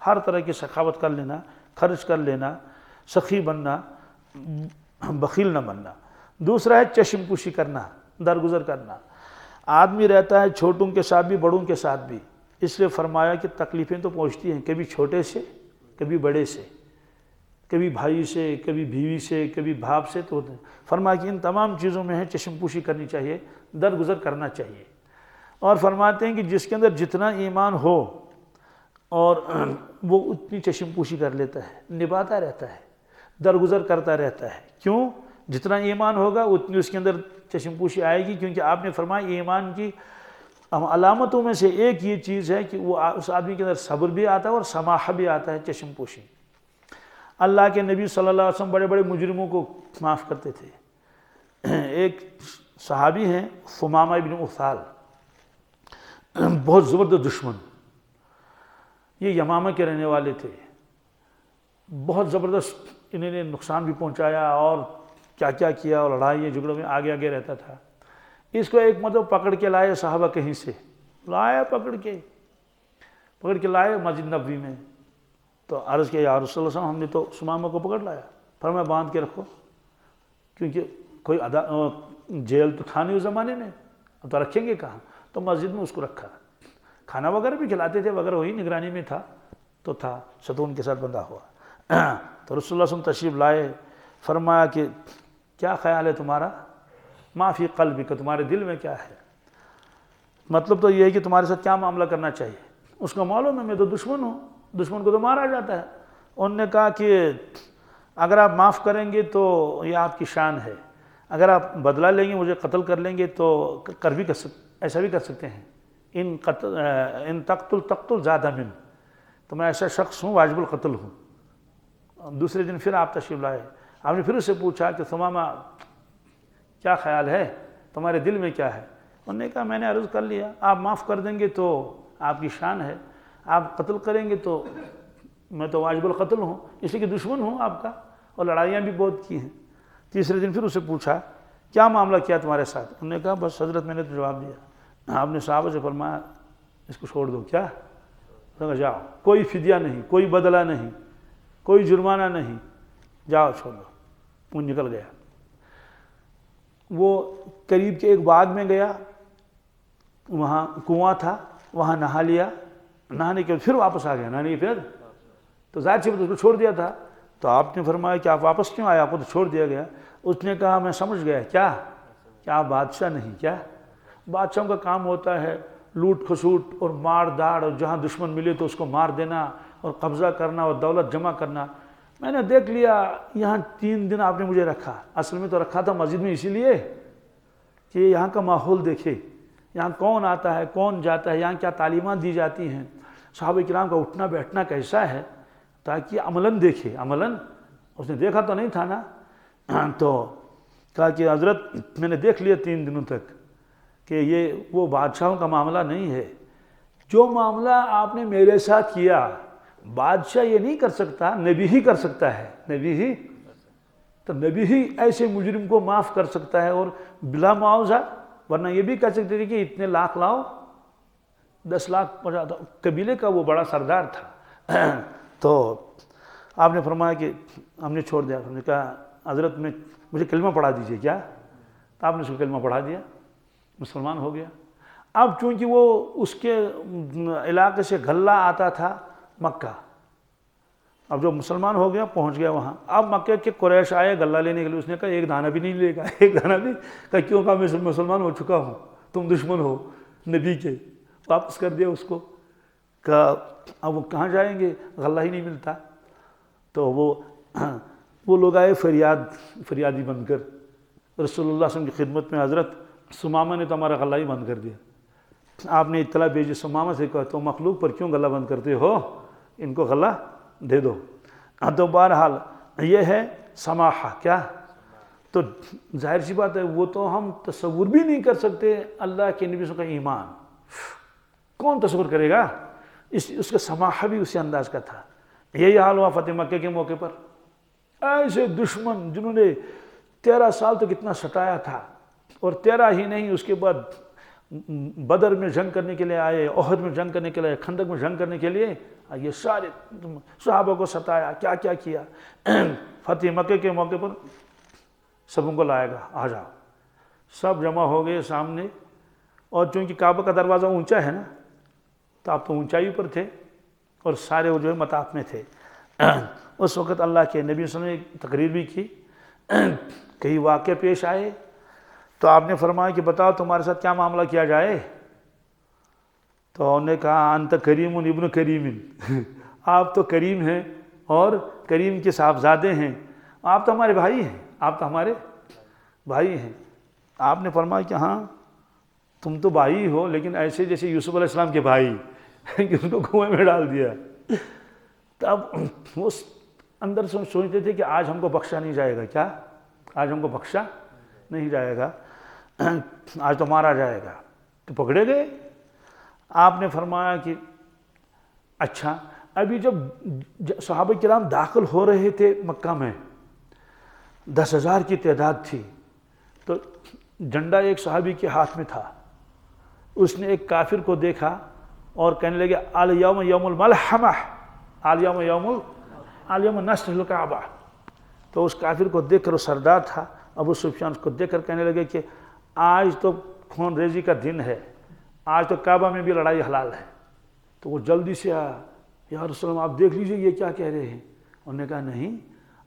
ہر طرح کی سخاوت کر لینا، خرچ کر لینا، سخی بننا، بخیل نہ بننا۔ دوسرا ہے چشم پوشی کرنا، درگزر کرنا۔ آدمی رہتا ہے چھوٹوں کے ساتھ بھی، بڑوں کے ساتھ بھی، اس لیے فرمایا کہ تکلیفیں تو پہنچتی ہیں، کبھی چھوٹے سے، کبھی بڑے سے، کبھی بھائی سے، کبھی بیوی سے، کبھی باپ سے، تو فرمایا کہ ان تمام چیزوں میں ہے چشم پوشی کرنی چاہیے، درگزر کرنا چاہیے۔ اور فرماتے ہیں کہ جس کے اندر جتنا ایمان ہو اور وہ اتنی چشم پوشی کر لیتا ہے، نبھاتا رہتا ہے، درگزر کرتا رہتا ہے۔ کیوں؟ جتنا ایمان ہوگا اتنی اس کے اندر چشم پوشی آئے گی، کیونکہ آپ نے فرمایا ایمان کی علامتوں میں سے ایک یہ چیز ہے کہ وہ اس آدمی کے اندر صبر بھی آتا ہے اور سماحہ بھی آتا ہے، چشم پوشی۔ اللہ کے نبی صلی اللہ علیہ وسلم بڑے بڑے مجرموں کو معاف کرتے تھے۔ ایک صحابی ہیں ثمامہ ابن اثال، بہت زبردست دشمن، یہ یمامہ کے رہنے والے تھے، بہت زبردست انہوں نے نقصان بھی پہنچایا اور کیا کیا کیا، اور لڑائی جھگڑوں میں آگے آگے رہتا تھا۔ اس کو ایک مطلب پکڑ کے لائے صحابہ، کہیں سے لائے، پکڑ کے لائے مسجد نبوی میں۔ تو عرض کیا یا رسول اللہ صلی اللہ علیہ وسلم، ہم نے تو ثمامہ کو پکڑ لایا۔ فرمایا باندھ کے رکھو، کیونکہ کوئی جیل تو تھا نہیں اس زمانے میں، تو رکھیں گے کہاں؟ تو مسجد میں اس کو رکھا، کھانا وغیرہ بھی کھلاتے تھے وغیرہ، وہی نگرانی میں تھا، تو تھا ستون کے ساتھ بندھا ہوا۔ تو رسول اللہ صلی اللہ علیہ وسلم تشریف لائے، فرمایا کہ کیا خیال ہے تمہارا؟ ما فی قلبک، تمہارے دل میں کیا ہے؟ مطلب تو یہ ہے کہ تمہارے ساتھ کیا معاملہ کرنا چاہیے۔ اس کو معلوم ہے میں تو دشمن ہوں، دشمن کو تو مارا جاتا ہے۔ انہوں نے کہا کہ اگر آپ معاف کریں گے تو یہ آپ کی شان ہے، اگر آپ بدلہ لیں گے، مجھے قتل کر لیں گے تو ایسا بھی کر سکتے ہیں۔ ان تقتل زیادہ من، تو میں ایسا شخص ہوں واجب القتل ہوں۔ دوسرے دن پھر آپ تشریف لائے، آپ نے پھر اس سے پوچھا کہ ثمامہ کیا خیال ہے، تمہارے دل میں کیا ہے؟ انہوں نے کہا میں نے عرض کر لیا، آپ معاف کر دیں گے تو آپ کی شان ہے، آپ قتل کریں گے تو میں تو واجب القتل ہوں، اس لیے کہ دشمن ہوں آپ کا، اور لڑائیاں بھی بہت کی ہیں۔ تیسرے دن پھر اسے پوچھا کیا معاملہ کیا تمہارے ساتھ؟ انہوں نے کہا بس حضرت میں نے تو جواب دیا۔ آپ نے صحابہ سے فرمایا اس کو چھوڑ دو. کیا جاؤ, کوئی فدیہ نہیں, کوئی بدلہ نہیں, کوئی جرمانہ نہیں, جاؤ چھوڑ دو. وہ نکل گیا. وہ قریب کے ایک باغ میں گیا, وہاں کنواں تھا, وہاں نہا لیا. نہانے کے بعد پھر واپس آ گیا. نہانے کے پھر تو ظاہر سی بات اس کو چھوڑ دیا تھا. تو آپ نے فرمایا کہ آپ واپس کیوں آئے, آپ کو تو چھوڑ دیا گیا. اس نے کہا میں سمجھ گیا. کیا آپ بادشاہ نہیں. کیا بادشاہوں کا کام ہوتا ہے لوٹ کھسوٹ اور مار داڑ, اور جہاں دشمن ملے تو اس کو مار دینا اور قبضہ کرنا اور دولت جمع کرنا. میں نے دیکھ لیا یہاں 3 دن آپ نے مجھے رکھا. اصل میں تو رکھا تھا مسجد میں اسی لیے کہ یہاں کا ماحول دیکھے, یہاں کون آتا ہے کون جاتا ہے, یہاں کیا تعلیمات دی جاتی ہیں, صحابہ کرام کا اٹھنا بیٹھنا کیسا ہے, تاکہ عملاً دیکھے. عملاً اس نے دیکھا تو نہیں تھا نا. تو کہا کہ حضرت میں نے دیکھ لیا 3 دنوں تک کہ یہ وہ بادشاہوں کا معاملہ نہیں ہے. جو معاملہ آپ نے میرے ساتھ کیا بادشاہ یہ نہیں کر سکتا, نبی ہی کر سکتا ہے. نبی ہی تو نبی ہی ایسے مجرم کو معاف کر سکتا ہے اور بلا معاوضہ. ورنہ یہ بھی کہہ سکتے تھے کہ اتنے لاکھ لاؤ, 10 لاکھ قبیلے کا وہ بڑا سردار تھا. تو آپ نے فرمایا کہ ہم نے چھوڑ دیا. ہم نے کہا حضرت مجھے کلمہ پڑھا دیجئے. کیا؟ تو آپ نے اس کو کلمہ پڑھا دیا, مسلمان ہو گیا. اب چونکہ وہ اس کے علاقے سے غلہ آتا تھا مکہ, اب جو مسلمان ہو گیا پہنچ گیا وہاں. اب مکہ کے قریش آئے غلہ لینے کے لیے. اس نے کہا ایک دانہ بھی نہیں لے گا, ایک دانہ بھی. کہا کیوں؟ کہا میں مسلمان ہو چکا ہوں, تم دشمن ہو نبی کے. واپس کر دیا اس کو. کہا اب وہ کہاں جائیں گے, غلہ ہی نہیں ملتا. تو وہ لوگ آئے فریادی بن کر رسول اللہ صلی اللہ علیہ وسلم کی خدمت میں. حضرت سمامہ نے تو ہمارا غلہ ہی بند کر دیا. آپ نے اطلاع بھیجی سمامہ سے, کہا تو مخلوق پر کیوں غلہ بند کرتے ہو, ان کو غلہ دے دو. تو بہرحال یہ ہے سماحہ. کیا؟ تو ظاہر سی بات ہے وہ تو ہم تصور بھی نہیں کر سکتے. اللہ کے نبی کا ایمان کون تصور کرے گا. اس کا سماحہ بھی اسی انداز کا تھا. یہی حال ہوا فتح مکہ کے موقع پر. ایسے دشمن جنہوں نے 13 سال تک اتنا ستایا تھا, اور 13 ہی نہیں, اس کے بعد بدر میں جنگ کرنے کے لیے آئے, احد میں جنگ کرنے کے لیے, خندق میں جنگ کرنے کے لیے, یہ سارے صحابہ کو ستایا, کیا کیا کیا. فتح مکہ کے موقع پر سب ان کو لائے گا, آ جاؤ. سب جمع ہو گئے سامنے. اور چونکہ کعبہ کا دروازہ اونچا ہے نا, تو آپ تو اونچائی پر تھے اور سارے وہ جو ہے مطاف میں تھے. اس وقت اللہ کے نبی صلی اللہ علیہ وسلم نے تقریر بھی کی. کئی واقعے پیش آئے تو آپ نے فرمایا کہ بتاؤ تمہارے ساتھ کیا معاملہ کیا جائے. تو انہوں نے کہا انت کریم ابن کریم, آپ تو کریم ہیں اور کریم کے صاحبزادے ہیں, آپ تو ہمارے بھائی ہیں, آپ تو ہمارے بھائی ہیں. آپ نے فرمایا کہ ہاں تم تو بھائی ہو, لیکن ایسے جیسے یوسف علیہ السلام کے بھائی کہ ان کو کنویں میں ڈال دیا. تو اب وہ اندر سے سوچتے تھے کہ آج ہم کو بخشا نہیں جائے گا. کیا؟ آج ہم کو بخشا نہیں جائے گا, آج تو مارا جائے گا. تو پکڑے گئے. آپ نے فرمایا کہ اچھا, ابھی جب صحابہ کرام داخل ہو رہے تھے مکہ میں, 10,000 کی تعداد تھی, تو جھنڈا ایک صحابی کے ہاتھ میں تھا. اس نے ایک کافر کو دیکھا اور کہنے لگے الیوم یوم الملحمہ, الیوم نصر الکعبہ. تو اس کافر کو دیکھ کر, وہ سردار تھا ابو سفیان, اس کو دیکھ کر کہنے لگے کہ آج تو خون ریزی کا دن ہے, آج تو کعبہ میں بھی لڑائی حلال ہے. تو وہ جلدی سے آیا, یا رسول اللہ آپ دیکھ لیجئے یہ کیا کہہ رہے ہیں. انہوں نے کہا نہیں,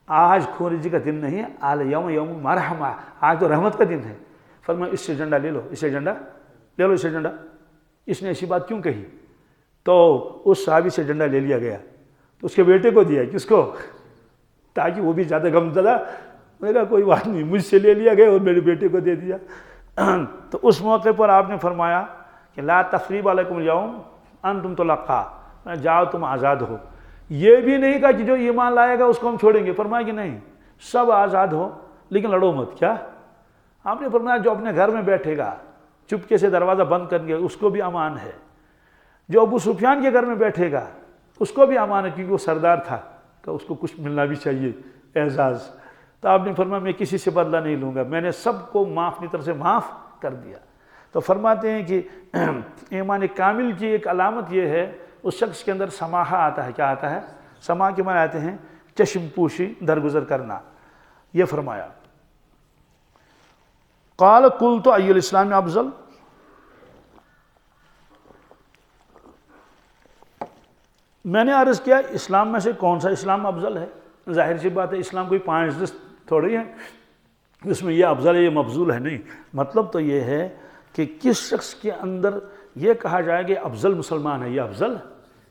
آج خون ریزی کا دن نہیں ہے, الیوم یوم المرحمہ, آج تو رحمت کا دن ہے. فرمایا اس سے جھنڈا لے لو, اس سے جھنڈا لے لو, اس سے جھنڈا. اس نے ایسی بات کیوں کہی؟ تو اس صحابی سے جھنڈا لے لیا گیا. تو اس کے بیٹے کو دیا. کس کو؟ تاکہ وہ بھی زیادہ غم زدہ. میں نے کہا کوئی بات نہیں, مجھ سے لے لیا گیا اور میرے بیٹے کو دے دیا. تو اس موقع پر آپ نے فرمایا کہ لا تثریب علیکم اليوم انتم طلقاء, جاؤ تم آزاد ہو. یہ بھی نہیں کہا کہ جو ایمان لائے گا اس کو ہم چھوڑیں گے. فرمایا کہ نہیں, سب آزاد ہو لیکن لڑو مت. کیا؟ آپ نے فرمایا جو اپنے گھر میں بیٹھے گا چپکے سے دروازہ بند کر کے, اس کو بھی امان ہے. جو ابو سفیان کے گھر میں بیٹھے گا اس کو بھی امان ہے, کیونکہ وہ سردار تھا, کہ اس کو کچھ ملنا بھی چاہیے اعزاز. تو آپ نے فرمایا میں کسی سے بدلہ نہیں لوں گا, میں نے سب کو اپنی طرف سے معاف کر دیا. تو فرماتے ہیں کہ ایمان کامل کی ایک علامت یہ ہے اس شخص کے اندر سماحہ آتا ہے. کیا آتا ہے؟ سماح کے معنی آتے ہیں چشم پوشی، درگزر کرنا. یہ فرمایا. قال قلت ای الاسلام افضل، میں نے عرض کیا اسلام میں سے کون سا اسلام افضل ہے؟ ظاہر سی بات ہے اسلام کوئی 5 دس تھوڑی ہے اس میں یہ افضل ہے یہ مفضول ہے، نہیں. مطلب تو یہ ہے کہ کس شخص کے اندر یہ کہا جائے کہ افضل مسلمان ہے، یہ افضل،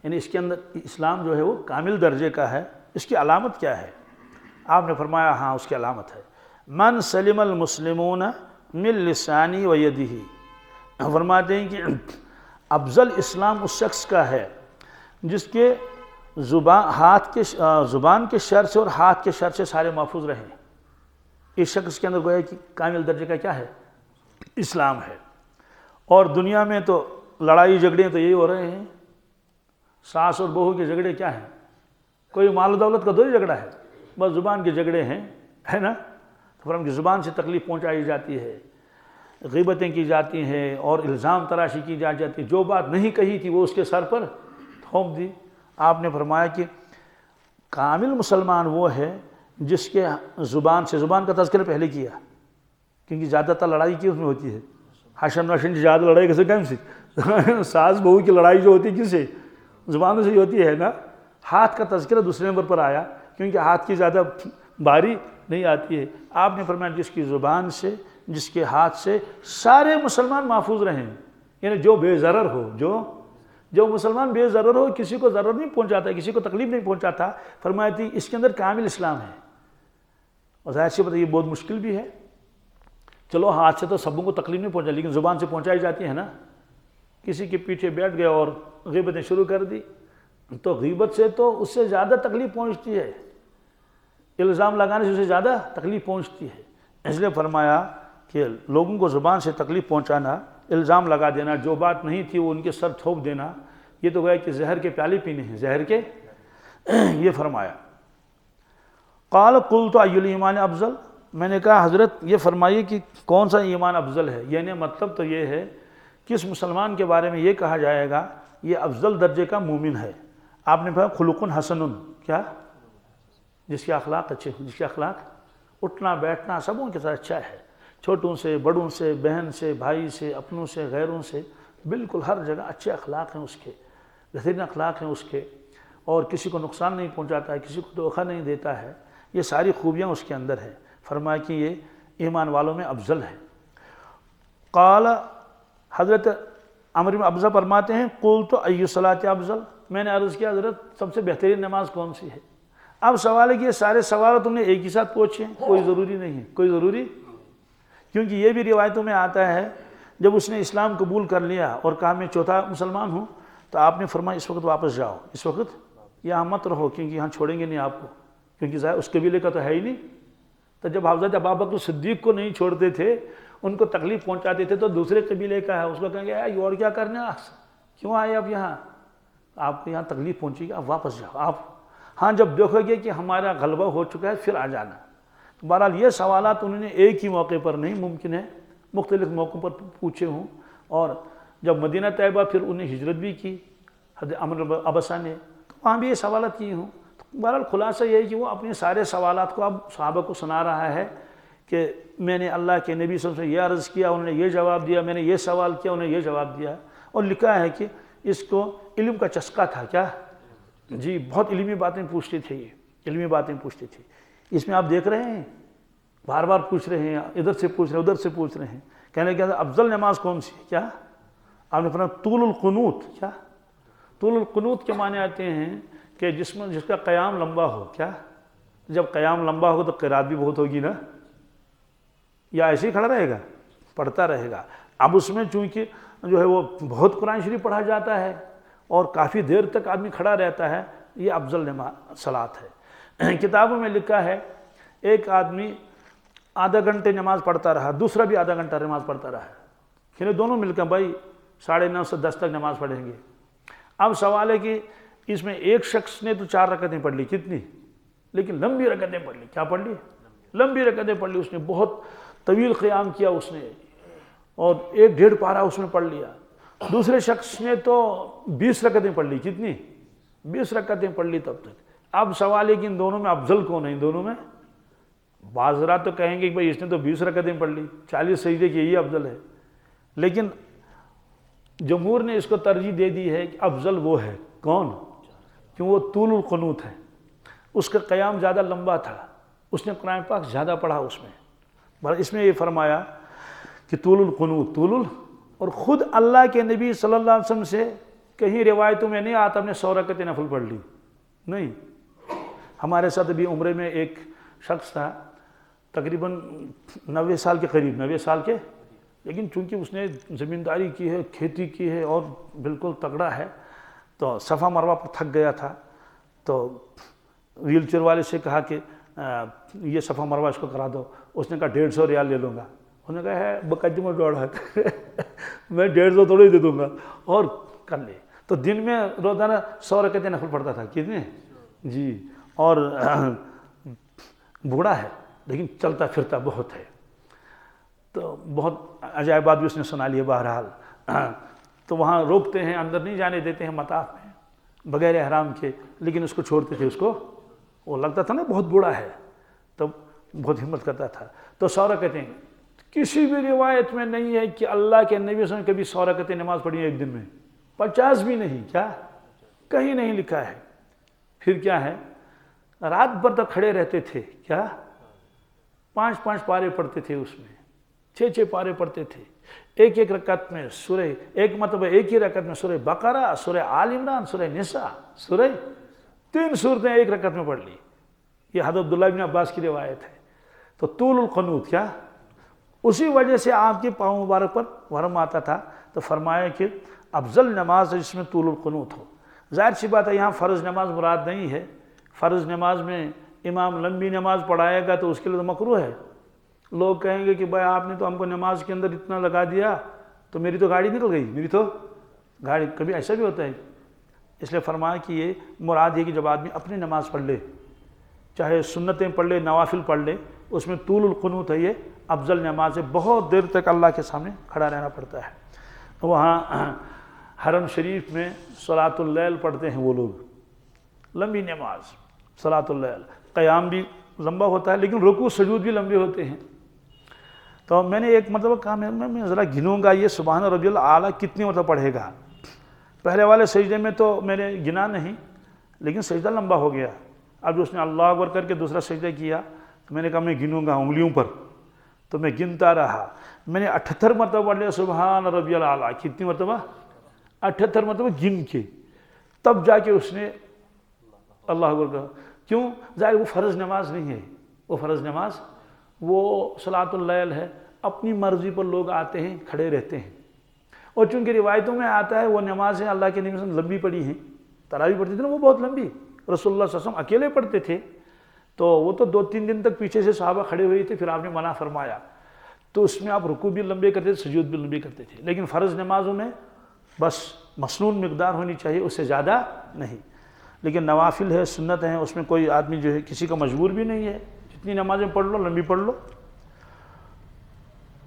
یعنی اس کے اندر اسلام جو ہے وہ کامل درجے کا ہے. اس کی علامت کیا ہے؟ آپ نے فرمایا ہاں اس کی علامت ہے من سلم المسلمون من لسانی و یدہ. فرماتے ہیں کہ افضل اسلام اس شخص کا ہے جس کے زبان کے شر سے اور ہاتھ کے شر سے سارے محفوظ رہیں. اس شخص کے اندر گویا کہ کامل درجے کا کیا ہے؟ اسلام ہے. اور دنیا میں تو لڑائی جھگڑے تو یہی ہو رہے ہیں، ساس اور بہو کے جھگڑے کیا ہیں؟ کوئی مال و دولت کا دو جھگڑا ہے، بس زبان کے جھگڑے ہیں، ہے نا. تو فرم کی زبان سے تکلیف پہنچائی جاتی ہے، غیبتیں کی جاتی ہیں اور الزام تراشی کی جاتی ہے. جو بات نہیں کہی تھی وہ اس کے سر پر تھوپ دی. آپ نے فرمایا کہ کامل مسلمان وہ ہے جس کے زبان کا تذکرہ پہلے کیا، کیونکہ زیادہ تر لڑائی کی اس میں ہوتی ہے. حشن وشن زیادہ لڑائی کیسے ٹائم سے ساس بہو کی لڑائی جو ہوتی ہے کس سے؟ زبانوں سے ہی ہوتی ہے نا. ہاتھ کا تذکرہ دوسرے نمبر پر آیا کیونکہ ہاتھ کی زیادہ باری نہیں آتی ہے. آپ نے فرمایا جس کی زبان سے جس کے ہاتھ سے سارے مسلمان محفوظ رہیں، یعنی جو بے ضرر ہو، جو مسلمان بے ضرر ہو، کسی کو ضرر نہیں پہنچاتا، کسی کو تکلیف نہیں پہنچاتا. فرمایا تھی اس کے اندر کامل اسلام ہے. اور ظاہر سی بات یہ بہت مشکل بھی ہے. چلو ہاتھ سے تو سبوں کو تکلیف نہیں پہنچا لیکن زبان سے پہنچائی جاتی ہے نا. کسی کے پیچھے بیٹھ گیا اور غیبتیں شروع کر دی تو غیبت سے تو اس سے زیادہ تکلیف پہنچتی ہے، الزام لگانے سے اسے زیادہ تکلیف پہنچتی ہے. اس لیے فرمایا کہ لوگوں کو زبان سے تکلیف پہنچانا، الزام لگا دینا، جو بات نہیں تھی وہ ان کے سر تھوپ دینا، یہ تو گویا کہ زہر کے پیالے پینے ہیں، زہر کے. یہ فرمایا. قال قلت ای الایمان افضل، میں نے کہا حضرت یہ فرمائیے کہ کون سا ایمان افضل ہے. یعنی مطلب تو یہ ہے کس مسلمان کے بارے میں یہ کہا جائے گا یہ افضل درجے کا مومن ہے. آپ نے کہا خلق حسن، کیا؟ جس کے اخلاق اچھے ہوں، جس کے اخلاق اٹھنا بیٹھنا سبوں کے ساتھ اچھا ہے، چھوٹوں سے بڑوں سے، بہن سے، بھائی سے، اپنوں سے، غیروں سے، بالکل ہر جگہ اچھے اخلاق ہیں اس کے، بہترین اخلاق ہیں اس کے، اور کسی کو نقصان نہیں پہنچاتا ہے، کسی کو دھوکہ نہیں دیتا ہے. یہ ساری خوبیاں اس کے اندر ہیں. فرمایا کہ یہ ایمان والوں میں افضل ہے. قال حضرت عمر بن ابزہ فرماتے ہیں قلت ای الصلاۃ افضل، میں نے عرض کیا حضرت سب سے بہترین نماز کون سی ہے؟ اب سوال ہے کہ یہ سارے سوال تم نے ایک ہی ساتھ پوچھے ہیں، کوئی ضروری نہیں ہے، کوئی ضروری، کیونکہ یہ بھی روایتوں میں آتا ہے جب اس نے اسلام قبول کر لیا اور کہا میں چوتھا مسلمان ہوں تو آپ نے فرمایا اس وقت واپس جاؤ، اس وقت یہاں مت رہو کیونکہ یہاں چھوڑیں گے نہیں آپ کو، کیونکہ ظاہر اس قبیلے کا تو ہے ہی نہیں. تو جب حضرت ابوبکر صدیق کو نہیں چھوڑتے تھے، ان کو تکلیف پہنچاتے تھے تو دوسرے قبیلے کا ہے، اس کو کہیں گے یہ اور کیا کرنے کیوں آئے آپ یہاں، آپ کو یہاں تکلیف پہنچی گی، آپ واپس جاؤ. آپ ہاں جب دیکھو گے کہ ہمارا غلبہ ہو چکا ہے پھر آ جانا. بہرحال یہ سوالات انہوں نے ایک ہی موقع پر نہیں، ممکن ہے مختلف موقعوں پر پوچھے ہوں. اور جب مدینہ طیبہ پھر انہیں ہجرت بھی کی حضرت عمر بن ابسہ نے، تو وہاں بھی یہ سوالات کیے ہوں. بہرحال خلاصہ یہ ہے کہ وہ اپنے سارے سوالات کو اب صحابہ کو سنا رہا ہے کہ میں نے اللہ کے نبی صلی اللہ علیہ وسلم سے یہ عرض کیا، انہوں نے یہ جواب دیا، میں نے یہ سوال کیا، انہوں نے یہ جواب دیا. اور لکھا ہے کہ اس کو علم کا چسکا تھا. کیا جی، بہت علمی باتیں پوچھتے تھے، یہ علمی باتیں پوچھتے تھے. اس میں آپ دیکھ رہے ہیں بار بار پوچھ رہے ہیں، ادھر سے پوچھ رہے ہیں، ادھر سے پوچھ رہے ہیں. کہنے کہ افضل نماز کون سی ہے؟ کیا آپ نے فرمایا طول القنوت. کیا طول القنوت کے معنی آتے ہیں کہ جس کا قیام لمبا ہو. کیا جب قیام لمبا ہوگا تو قرات بھی بہت ہوگی نا، یا ایسے ہی کھڑا رہے گا، پڑھتا رہے گا. اب اس میں چونکہ جو ہے وہ بہت قرآن شریف پڑھا جاتا ہے اور کافی دیر تک آدمی کھڑا رہتا ہے، یہ افضل نماز صلاۃ ہے. کتابوں میں لکھا ہے ایک آدمی آدھا گھنٹے نماز پڑھتا رہا، دوسرا بھی آدھا گھنٹہ نماز پڑھتا رہا، یعنی دونوں مل کر بھائی 9:30 سے 10 تک نماز پڑھیں گے. اب سوال ہے کہ اس میں ایک شخص نے تو 4 رکعتیں پڑھ لی، کتنی؟ لیکن لمبی رکعتیں پڑھ لی. کیا پڑھ لی؟ لمبی رکعتیں پڑھ لی. اس نے بہت طویل قیام کیا، اس نے اور 1-1.5 پارہ اس میں پڑھ لیا. دوسرے شخص نے تو 20 رکعتیں پڑھ لی. کتنی؟ 20 رکعتیں پڑھ لی تب تک. اب سوال ہے کہ ان دونوں میں افضل کون ہے؟ ان دونوں میں بعض حضرات تو کہیں گے کہ بھائی اس نے تو 20 رکعتیں پڑھ لی، 40 سجدے کی، یہی افضل ہے. لیکن جمہور نے اس کو ترجیح دے دی ہے کہ افضل وہ ہے. کون؟ کیوں وہ طول القنوت ہے، اس کا قیام زیادہ لمبا تھا، اس نے قرآن پاک زیادہ پڑھا. اس میں یہ فرمایا کہ طول القنوت، اور خود اللہ کے نبی صلی اللہ علیہ وسلم سے کہیں روایتوں میں نہیں آتا ہم نے 100 رکعتیں نفل پڑھ لی. نہیں. ہمارے ساتھ ابھی عمرے میں ایک شخص تھا، تقریباً 90 سال کے قریب، 90 سال کے، لیکن چونکہ اس نے زمینداری کی ہے، کھیتی کی ہے اور بالکل تگڑا ہے، تو صفا مروہ پر تھک گیا تھا. تو ویل چیئر والے سے کہا کہ یہ صفا مروہ اس کو کرا دو. اس نے کہا 150 ریال لے لوں گا. اس نے کہا ہے مقدمہ دوڑا میں 150 تھوڑی ہی دے دوں گا، اور کر لے. تو دن میں روزانہ 100 رکعتیں نفل پڑھتا تھا. کتنے؟ جی. اور بوڑھا ہے لیکن چلتا پھرتا بہت ہے. تو بہت عجائبات بھی اس نے سنا لیے. بہرحال تو وہاں روکتے ہیں، اندر نہیں جانے دیتے ہیں مطاف میں بغیر احرام کے، لیکن اس کو چھوڑتے تھے. اس کو وہ لگتا تھا نا بہت بوڑھا ہے، تو بہت ہمت کرتا تھا. تو 100 رکعتیں کسی بھی روایت میں نہیں ہے کہ اللہ کے نبی صلی اللہ علیہ وسلم نے کبھی 100 رکعتیں نماز پڑھی ایک دن میں. 50 بھی نہیں. کیا؟ کہیں نہیں لکھا ہے. پھر کیا ہے؟ رات بھر تک کھڑے رہتے تھے. کیا؟ 5-5 پارے پڑھتے تھے، اس میں 6-6 پارے پڑھتے تھے. ایک رکعت میں سورہ، ایک ہی رکعت میں سورہ بقرہ، سورہ آل عمران، سورہ نساء، 3 سورتیں ایک رکعت میں پڑھ لی. یہ حضرت عبداللہ بن عباس کی روایت ہے. تو طول القنوت، کیا؟ اسی وجہ سے آپ کے پاؤں مبارک پر ورم آتا تھا. تو فرمایا کہ افضل نماز ہے جس میں طول القنوت ہو. ظاہر سی بات ہے یہاں فرض نماز مراد نہیں ہے. فرض نماز میں امام لمبی نماز پڑھائے گا تو اس کے لیے تو مکروہ ہے. لوگ کہیں گے کہ بھائی آپ نے تو ہم کو نماز کے اندر اتنا لگا دیا تو میری تو گاڑی نکل گئی، میری تو گاڑی. کبھی ایسا بھی ہوتا ہے. اس لیے فرمایا کہ یہ مراد ہے کہ جب آدمی اپنی نماز پڑھ لے، چاہے سنتیں پڑھ لے، نوافل پڑھ لے، اس میں طول القنوت ہے، یہ افضل نماز ہے. بہت دیر تک اللہ کے سامنے کھڑا رہنا پڑتا ہے. وہاں حرم شریف میں صلاۃ اللیل پڑھتے ہیں وہ لوگ، لمبی نماز صلاۃ اللیل. قیام بھی لمبا ہوتا ہے لیکن رکوع سجود بھی لمبے ہوتے ہیں. تو میں نے ایک مرتبہ کہا میں ذرا گنوں گا یہ سبحان ربی الاعلیٰ کتنی مرتبہ پڑھے گا. پہلے والے سجدے میں تو میں نے گنا نہیں، لیکن سجدہ لمبا ہو گیا. اب جو اس نے اللہ اکبر کر کے دوسرا سجدہ کیا تو میں نے کہا میں گنوں گا انگلیوں پر. تو میں گنتا رہا. میں نے 78 مرتبہ پڑھ لیا سبحان ربی الاعلیٰ. کتنی مرتبہ؟ 78 مرتبہ گن کے. تب جا کے اس نے اللہ اکبر کہا. کیوں؟ ظاہر وہ فرض نماز نہیں ہے. وہ فرض نماز وہ صلاۃ اللیل ہے. اپنی مرضی پر لوگ آتے ہیں، کھڑے رہتے ہیں. اور چونکہ روایتوں میں آتا ہے وہ نمازیں اللہ کے نبی صلی اللہ علیہ وسلم لمبی پڑھی ہیں. تراویح پڑھتے تھے نا وہ بہت لمبی. رسول اللہ صلی اللہ علیہ وسلم اکیلے پڑھتے تھے تو وہ تو 2-3 دن تک پیچھے سے صحابہ کھڑے ہوئے تھے. پھر آپ نے منع فرمایا تو اس میں آپ رکوع بھی لمبے کرتے تھے، سجود بھی لمبے کرتے تھے. لیکن فرض نمازوں میں بس مسنون مقدار ہونی چاہیے، اس سے زیادہ نہیں. لیکن نوافل ہے، سنت ہیں، اس میں کوئی آدمی جو ہے کسی کا مجبور بھی نہیں ہے. جتنی نمازیں پڑھ لو لمبی پڑھ لو.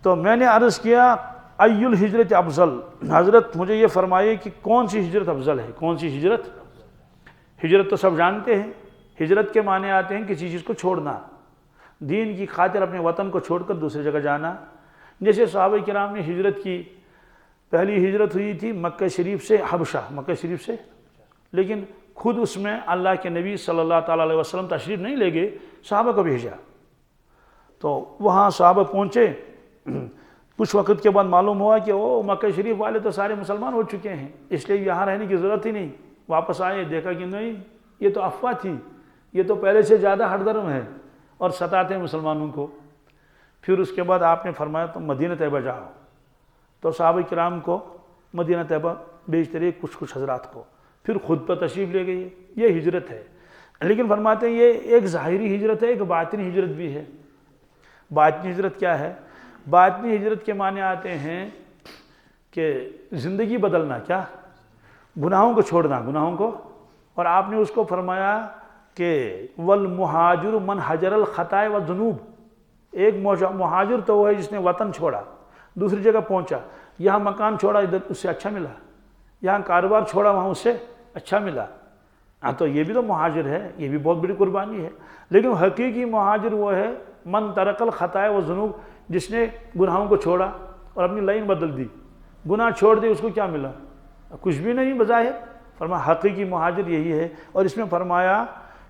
تو میں نے عرض کیا ای الہجرت افضل. حضرت مجھے یہ فرمائیے کہ کون سی ہجرت افضل ہے؟ کون سی ہجرت؟ ہجرت تو سب جانتے ہیں. ہجرت کے معنی آتے ہیں کسی چیز کو چھوڑنا، دین کی خاطر اپنے وطن کو چھوڑ کر دوسری جگہ جانا. جیسے صحابہ کرام نے ہجرت کی. پہلی ہجرت ہوئی تھی مکہ شریف سے حبشہ، مکہ شریف سے. لیکن خود اس میں اللہ کے نبی صلی اللہ تعالیٰ علیہ وسلم تشریف نہیں لے گئے، صحابہ کو بھیجا. تو وہاں صحابہ پہنچے. کچھ وقت کے بعد معلوم ہوا کہ مکہ شریف والے تو سارے مسلمان ہو چکے ہیں، اس لیے یہاں رہنے کی ضرورت ہی نہیں. واپس آئے، دیکھا کہ نہیں یہ تو افواہ تھی، یہ تو پہلے سے زیادہ ہٹ درم ہے اور ستاتے ہیں مسلمانوں کو. پھر اس کے بعد آپ نے فرمایا تم مدینہ طیبہ جاؤ. تو صحابہ کرام کو مدینہ طیبہ بھیجتے رہے، کچھ حضرات کو. پھر خود پر تشریف لے گئی. یہ ہجرت ہے. لیکن فرماتے ہیں یہ ایک ظاہری ہجرت ہے، ایک باطنی ہجرت بھی ہے. باطنی ہجرت کیا ہے؟ باطنی ہجرت کے معنی آتے ہیں کہ زندگی بدلنا. کیا؟ گناہوں کو چھوڑنا، گناہوں کو. اور آپ نے اس کو فرمایا کہ وَالْمُحَاجِرُ مَنْ حَجَرَ الْخَطَائِعَ وَالذُّنُوبِ. ایک مہاجر تو وہ ہے جس نے وطن چھوڑا، دوسری جگہ پہنچا، یہاں مکان چھوڑا ادھر اس سے اچھا ملا، یہاں کاروبار چھوڑا وہاں اس سے اچھا ملا، ہاں تو یہ بھی تو مہاجر ہے، یہ بھی بہت بڑی قربانی ہے۔ لیکن حقیقی مہاجر وہ ہے من ترک الخطایا والذنوب، جس نے گناہوں کو چھوڑا اور اپنی لائن بدل دی، گناہ چھوڑ دی، اس کو کیا ملا؟ کچھ بھی نہیں بظاہر۔ فرمایا حقیقی مہاجر یہی ہے۔ اور اس میں فرمایا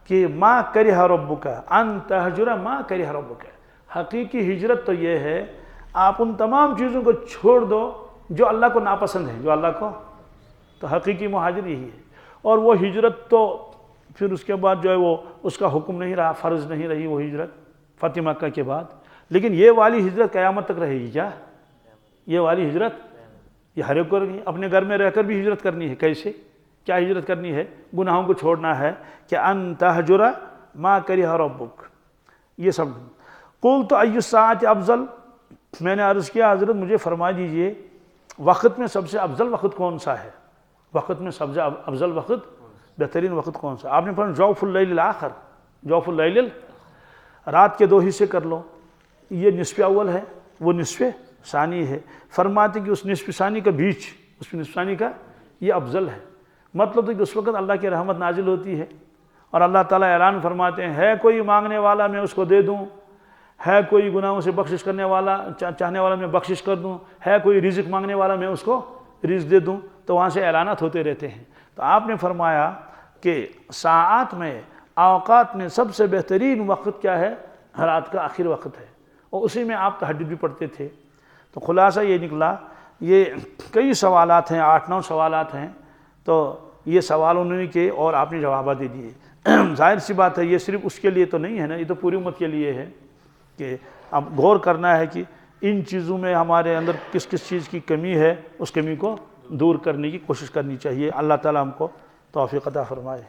کہ ما کرہ ربک ان تہجر ما کرہ ربک، حقیقی ہجرت تو یہ ہے آپ ان تمام چیزوں کو چھوڑ دو جو اللہ کو ناپسند ہے، جو اللہ کو، تو حقیقی مہاجر یہی ہے۔ اور وہ ہجرت تو پھر اس کے بعد جو ہے وہ اس کا حکم نہیں رہا، فرض نہیں رہی وہ ہجرت فتح مکہ کے بعد، لیکن یہ والی ہجرت قیامت تک رہے گی۔ کیا یہ والی ہجرت؟ یہ ہر ایک کو کرنی ہے، اپنے گھر میں رہ کر بھی ہجرت کرنی ہے۔ کیسے؟ کیا ہجرت کرنی ہے؟ گناہوں کو چھوڑنا ہے کہ ان تہجر ما کرہ ربک، یہ سب۔ قلت ای الساعۃ افضل، میں نے عرض کیا حضرت مجھے فرما دیجئے وقت میں سب سے افضل وقت کون سا ہے؟ وقت میں سب سے افضل وقت، بہترین وقت کون سا؟ آپ نے فرمایا جوف اللیل الاخر، جوف اللیل، رات کے 2 حصے کر لو، یہ نصف اول ہے، وہ نصف ثانی ہے۔ فرماتے کہ اس نصف ثانی کا بیچ، اس نصف ثانی کا یہ افضل ہے۔ مطلب تو کہ اس وقت اللہ کی رحمت نازل ہوتی ہے اور اللہ تعالیٰ اعلان فرماتے ہیں ہے کوئی مانگنے والا میں اس کو دے دوں، ہے کوئی گناہوں سے بخشش کرنے والا چاہنے والا میں بخشش کر دوں، ہے کوئی رزق مانگنے والا میں اس کو رزق دے دوں، تو وہاں سے اعلانات ہوتے رہتے ہیں۔ تو آپ نے فرمایا کہ ساعات میں، اوقات میں سب سے بہترین وقت کیا ہے؟ رات کا آخر وقت ہے، اور اسی میں آپ تہجد بھی پڑھتے تھے۔ تو خلاصہ یہ نکلا، یہ کئی سوالات ہیں، 8-9 سوالات ہیں، تو یہ سوال انہوں نے کیے اور آپ نے جوابات دے دیے۔ ظاہر سی بات ہے یہ صرف اس کے لیے تو نہیں ہے نا، یہ تو پوری امت کے لیے ہے کہ اب غور کرنا ہے کہ ان چیزوں میں ہمارے اندر کس کس چیز کی کمی ہے، اس کمی کو دور کرنے کی کوشش کرنی چاہیے۔ اللہ تعالیٰ ہم کو توفیق عطا فرمائے۔